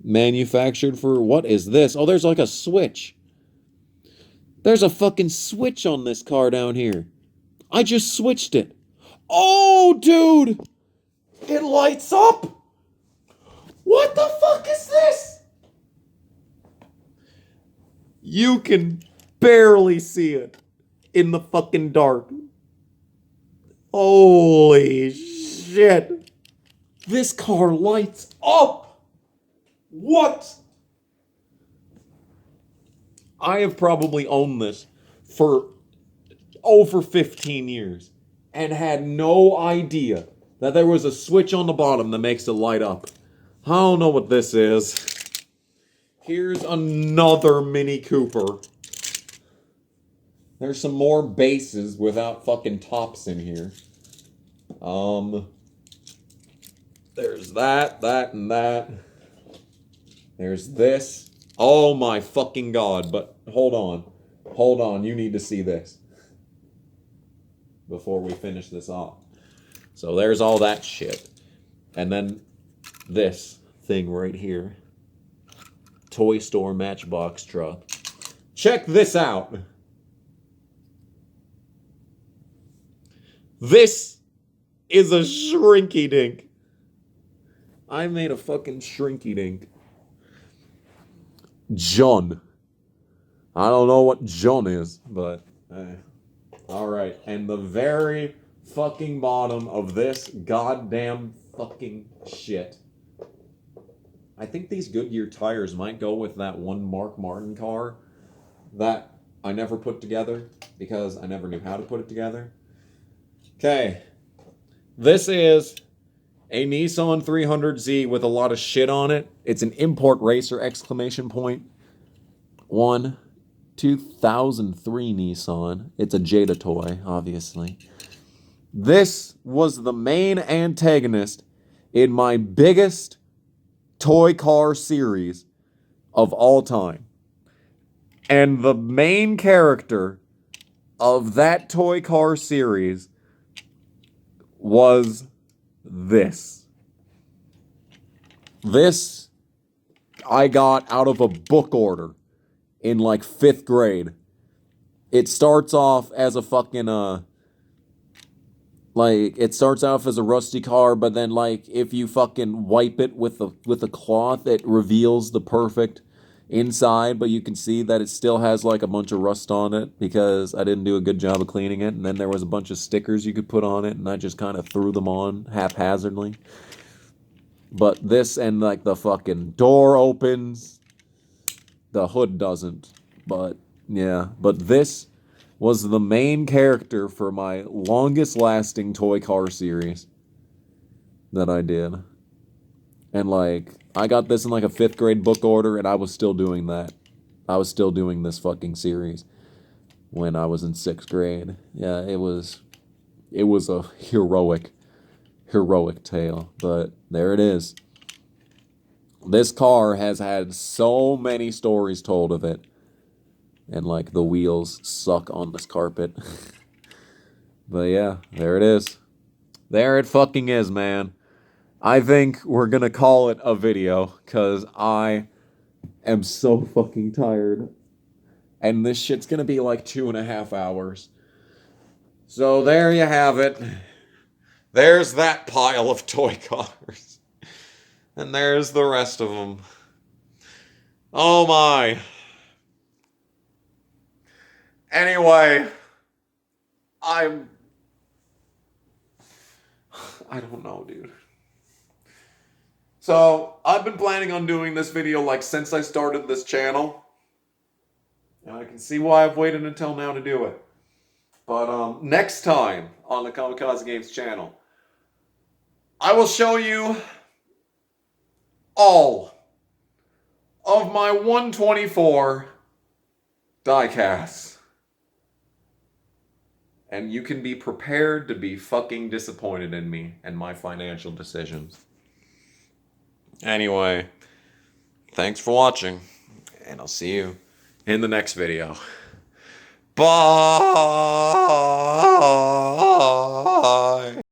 manufactured for, what is this? Oh, there's like a switch. There's a fucking switch on this car down here. I just switched it. Oh, dude! It lights up! What the fuck is this? You can barely see it in the fucking dark. Holy shit. This car lights up! What? I have probably owned this for over 15 years and had no idea that there was a switch on the bottom that makes it light up. I don't know what this is. Here's another Mini Cooper. There's some more bases without fucking tops in here. There's that, and that. There's this. Oh my fucking god, but hold on. Hold on, you need to see this before we finish this off. So there's all that shit. And then this thing right here. Toy store Matchbox truck. Check this out. This is a shrinky dink. I made a fucking shrinky dink. John. I don't know what John is, but alright. And the very fucking bottom of this goddamn fucking shit. I think these Goodyear tires might go with that one Mark Martin car that I never put together because I never knew how to put it together. Okay. This is a Nissan 300Z with a lot of shit on it. It's an import racer, exclamation point. 2003 Nissan. It's a Jada toy, obviously. This was the main antagonist in my biggest toy car series of all time. And the main character of that toy car series was this. This I got out of a book order in like 5th grade. It starts off as a fucking it starts off as a rusty car, but then like if you fucking wipe it with a cloth, it reveals the perfect inside, but you can see that it still has like a bunch of rust on it because I didn't do a good job of cleaning it. And then there was a bunch of stickers you could put on it, and I just kind of threw them on haphazardly. But this, and like the fucking door opens, the hood doesn't, but yeah. But this was the main character for my longest lasting toy car series that I did. And like, I got this in like a 5th grade book order, and I was still doing that. I was still doing this fucking series when I was in 6th grade. Yeah, it was a heroic tale, but there it is. This car has had so many stories told of it. And like the wheels suck on this carpet. But yeah, there it is. There it fucking is, man. I think we're gonna call it a video, because I am so fucking tired. And this shit's gonna be like 2.5 hours. So there you have it. There's that pile of toy cars. And there's the rest of them. Oh my. Anyway, I don't know, dude. So, I've been planning on doing this video like since I started this channel. And I can see why I've waited until now to do it. But next time on the Kamikaze Games channel, I will show you all of my 124 die-casts. And you can be prepared to be fucking disappointed in me and my financial decisions. Anyway, thanks for watching, and I'll see you in the next video. Bye!